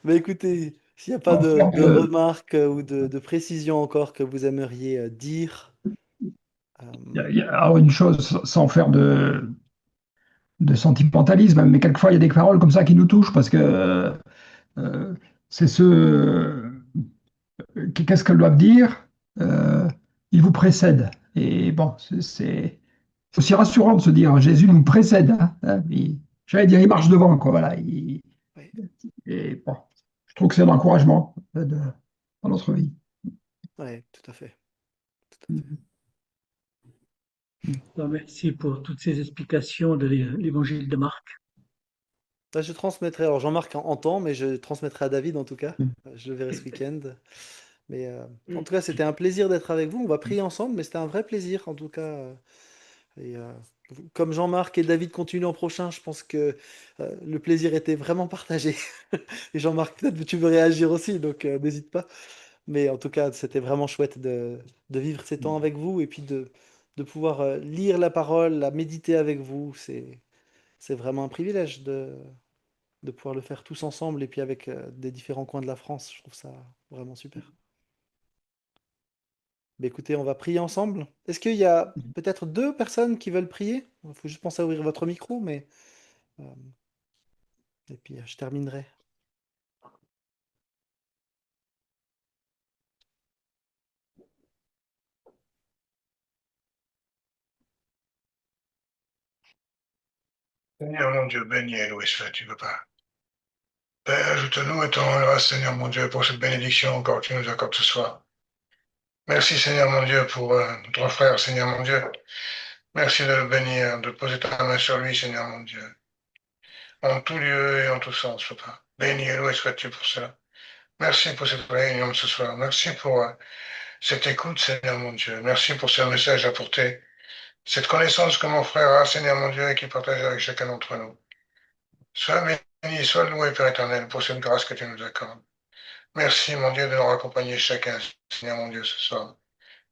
[SPEAKER 1] mais écoutez, S'il n'y a pas
[SPEAKER 7] en faire
[SPEAKER 1] de remarques ou de précisions encore que vous aimeriez dire.
[SPEAKER 7] alors une chose sans faire de sentimentalisme, mais quelquefois il y a des paroles comme ça qui nous touchent parce que euh, c'est qu'est-ce qu'elles doivent dire? Euh, ils vous précèdent. Et bon, c'est aussi rassurant de se dire Jésus nous précède. J'allais dire, il marche devant, quoi. Voilà.
[SPEAKER 1] Oui,
[SPEAKER 7] Et bon, je trouve que c'est un encouragement dans notre vie.
[SPEAKER 1] ouais, tout à fait.
[SPEAKER 10] Merci pour toutes ces explications de l'évangile de Marc.
[SPEAKER 1] Là, je transmettrai, alors Jean-Marc entend, mais je transmettrai à David en tout cas. Je le verrai ce week-end. Mais en tout cas, c'était un plaisir d'être avec vous. On va prier ensemble, mais c'était un vrai plaisir en tout cas. Et comme Jean-Marc et David continuent l'an prochain, je pense que le plaisir était vraiment partagé. Et Jean-Marc, peut-être que tu veux réagir aussi, donc n'hésite pas. Mais en tout cas, c'était vraiment chouette de vivre ces temps avec vous et puis de pouvoir lire la parole, la méditer avec vous. C'est vraiment un privilège de pouvoir le faire tous ensemble et puis avec des différents coins de la France. Je trouve ça vraiment super. Mais écoutez, on va prier ensemble. Est-ce qu'il y a peut-être deux personnes qui veulent prier? Il faut juste penser à ouvrir votre micro, mais euh, et puis je terminerai.
[SPEAKER 3] Seigneur mon Dieu, béni et loué soit-tu, Papa. Père, ajoute-nous et ton grâce, Seigneur mon Dieu, pour cette bénédiction encore que tu nous accordes ce soir. Merci, Seigneur mon Dieu, pour notre frère, Seigneur mon Dieu. Merci de le bénir, de poser ta main sur lui, Seigneur mon Dieu. En tout lieu et en tout sens, Papa. Béni et loué sois-tu pour cela. Merci pour cette réunion de ce soir. Merci pour cette écoute, Seigneur mon Dieu. Merci pour ce message apporté. Cette connaissance que mon frère a, Seigneur mon Dieu, et qui partage avec chacun d'entre nous. Sois béni, sois loué, Père éternel, pour cette grâce que tu nous accordes. Merci, mon Dieu, de nous accompagner chacun, Seigneur mon Dieu, ce soir.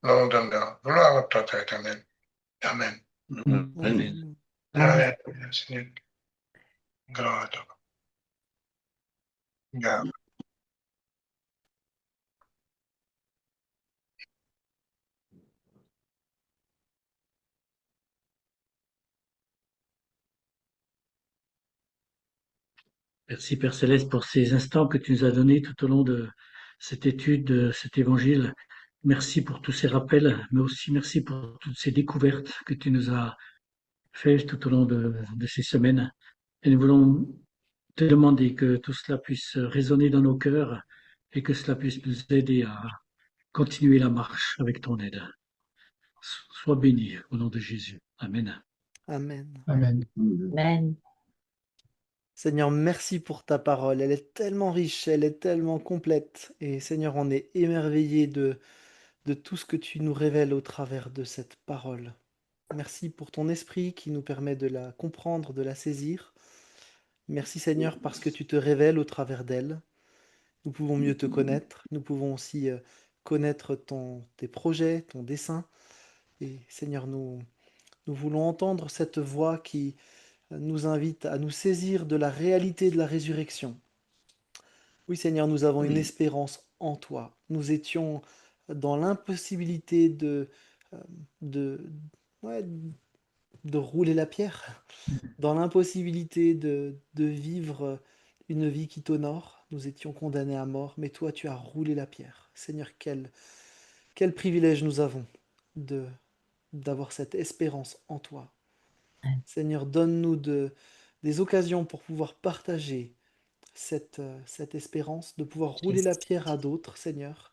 [SPEAKER 3] Nous donne gloire à toi, Père éternel. Amen.
[SPEAKER 1] Amen.
[SPEAKER 3] Amen. Seigneur. Gloire à toi. Garde.
[SPEAKER 10] Merci Père Céleste pour ces instants que tu nous as donnés tout au long de cette étude, de cet évangile. Merci pour tous ces rappels, mais aussi merci pour toutes ces découvertes que tu nous as faites tout au long de ces semaines. Et nous voulons te demander que tout cela puisse résonner dans nos cœurs et que cela puisse nous aider à continuer la marche avec ton aide. Sois béni au nom de Jésus. Amen.
[SPEAKER 1] Amen.
[SPEAKER 7] Amen.
[SPEAKER 8] Amen.
[SPEAKER 1] Seigneur, merci pour ta parole. Elle est tellement riche, elle est tellement complète. Et Seigneur, on est émerveillé de tout ce que tu nous révèles au travers de cette parole. Merci pour ton esprit qui nous permet de la comprendre, de la saisir. Merci Seigneur parce que tu te révèles au travers d'elle. Nous pouvons mieux te connaître. Nous pouvons aussi connaître tes projets, ton dessein. Et Seigneur, nous voulons entendre cette voix qui nous invite à nous saisir de la réalité de la résurrection. Oui Seigneur, nous avons une espérance en toi. Nous étions dans l'impossibilité euh, de, ouais, de rouler la pierre, dans l'impossibilité de vivre une vie qui t'honore. Nous étions condamnés à mort, mais toi tu as roulé la pierre. Seigneur, quel privilège nous avons de d'avoir cette espérance en toi. Seigneur, donne-nous des occasions pour pouvoir partager cette espérance, de pouvoir rouler la pierre à d'autres, Seigneur.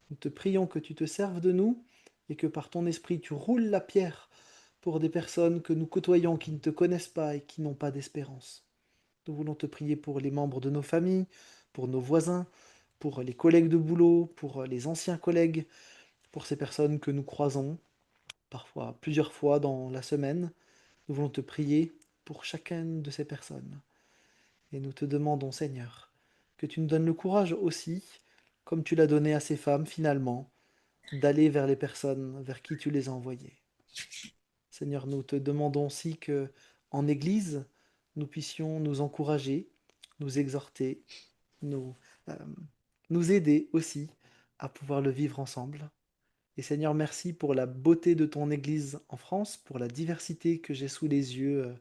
[SPEAKER 1] Nous te prions que tu te serves de nous et que par ton esprit tu roules la pierre pour des personnes que nous côtoyons qui ne te connaissent pas et qui n'ont pas d'espérance. Nous voulons te prier pour les membres de nos familles, pour nos voisins, pour les collègues de boulot, pour les anciens collègues, pour ces personnes que nous croisons, parfois plusieurs fois dans la semaine. Nous voulons te prier pour chacune de ces personnes. Et nous te demandons, Seigneur, que tu nous donnes le courage aussi, comme tu l'as donné à ces femmes finalement, d'aller vers les personnes vers qui tu les as envoyées. Seigneur, nous te demandons aussi que, en Église, nous puissions nous encourager, nous exhorter, nous nous aider aussi à pouvoir le vivre ensemble. Et Seigneur, merci pour la beauté de ton Église en France, pour la diversité que j'ai sous les yeux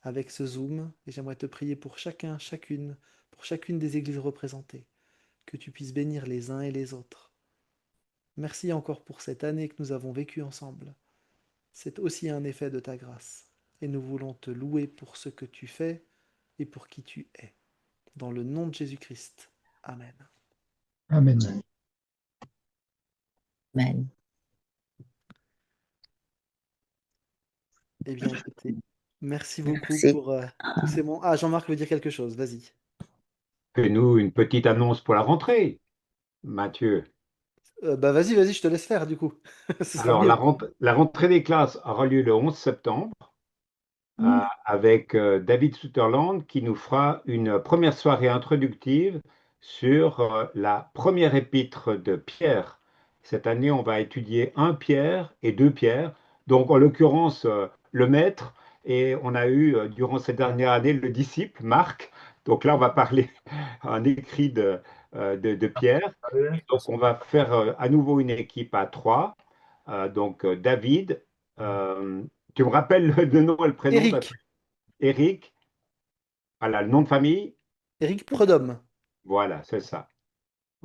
[SPEAKER 1] avec ce Zoom. Et j'aimerais te prier pour chacun, chacune, pour chacune des églises représentées, que tu puisses bénir les uns et les autres. Merci encore pour cette année que nous avons vécue ensemble. C'est aussi un effet de ta grâce. Et nous voulons te louer pour ce que tu fais et pour qui tu es. Dans le nom de Jésus-Christ. Amen.
[SPEAKER 7] Amen.
[SPEAKER 8] Amen.
[SPEAKER 1] Eh bien, écoutez, merci beaucoup
[SPEAKER 8] Merci.
[SPEAKER 1] pour tous ces mots. Ah, Jean-Marc veut dire quelque chose, vas-y.
[SPEAKER 4] Fais-nous une petite annonce pour la rentrée, Mathieu.
[SPEAKER 1] Bah vas-y, vas-y, je te laisse faire du coup. Ce sera
[SPEAKER 4] Alors,
[SPEAKER 1] mieux.
[SPEAKER 4] la rentrée des classes aura lieu le 11 septembre avec David Sutherland qui nous fera une première soirée introductive sur la première épître de Pierre. Cette année, on va étudier un Pierre et deux Pierre. Donc, en l'occurrence, le maître, et on a eu durant cette dernière année le disciple, Marc. Donc là, on va parler un écrit de Pierre. Donc, on va faire à nouveau une équipe à trois. Donc, David, tu me rappelles le nom et le prénom,
[SPEAKER 1] Eric,
[SPEAKER 4] Eric, voilà, le nom de famille,
[SPEAKER 1] Eric Predhomme.
[SPEAKER 4] voilà, c'est ça.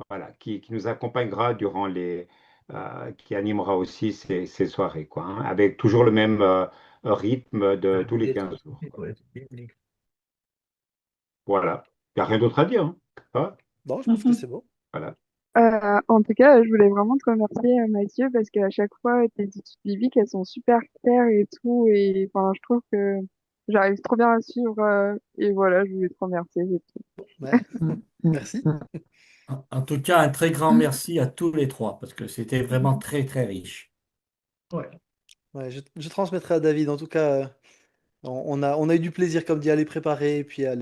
[SPEAKER 4] Voilà, qui nous accompagnera durant qui animera aussi ces soirées, quoi, hein, avec toujours le même rythme de tous les 15 jours, quoi. Voilà, il n'y a rien d'autre à dire, hein. Hein,
[SPEAKER 1] Bon, je pense que c'est bon.
[SPEAKER 4] voilà.
[SPEAKER 11] En tout cas, je voulais vraiment te remercier, Mathieu, parce qu'à chaque fois, tes études bibliques, elles sont super claires et tout. Et enfin, je trouve que j'arrive trop bien à suivre. Et voilà, je voulais te remercier. C'est tout.
[SPEAKER 1] Ouais, merci.
[SPEAKER 12] En tout cas, un très grand merci à tous les trois parce que c'était vraiment très, très riche.
[SPEAKER 5] Ouais.
[SPEAKER 1] Ouais, je transmettrai à David. En tout cas, on a eu du plaisir, comme dit, à les préparer et puis à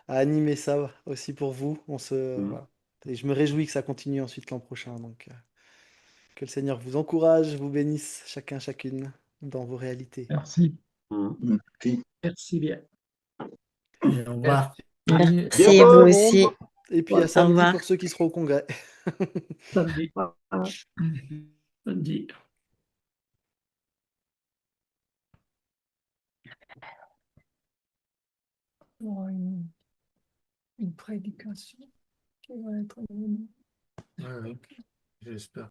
[SPEAKER 1] animer ça aussi pour vous.
[SPEAKER 4] Mm.
[SPEAKER 1] Voilà. Et je me réjouis que ça continue ensuite l'an prochain. Donc, que le Seigneur vous encourage, vous bénisse chacun, chacune dans vos réalités.
[SPEAKER 7] Merci.
[SPEAKER 4] Mm.
[SPEAKER 10] Merci bien.
[SPEAKER 12] Et au revoir.
[SPEAKER 8] Merci
[SPEAKER 4] Bientôt.
[SPEAKER 8] vous
[SPEAKER 1] Au
[SPEAKER 8] aussi.
[SPEAKER 1] monde. Et puis à
[SPEAKER 8] Au
[SPEAKER 1] samedi
[SPEAKER 8] revoir.
[SPEAKER 1] pour ceux qui seront au congrès.
[SPEAKER 10] Samedi.
[SPEAKER 11] Voilà.
[SPEAKER 10] Samedi.
[SPEAKER 6] Pour une prédication qui va être.
[SPEAKER 5] Ouais, ouais. J'espère.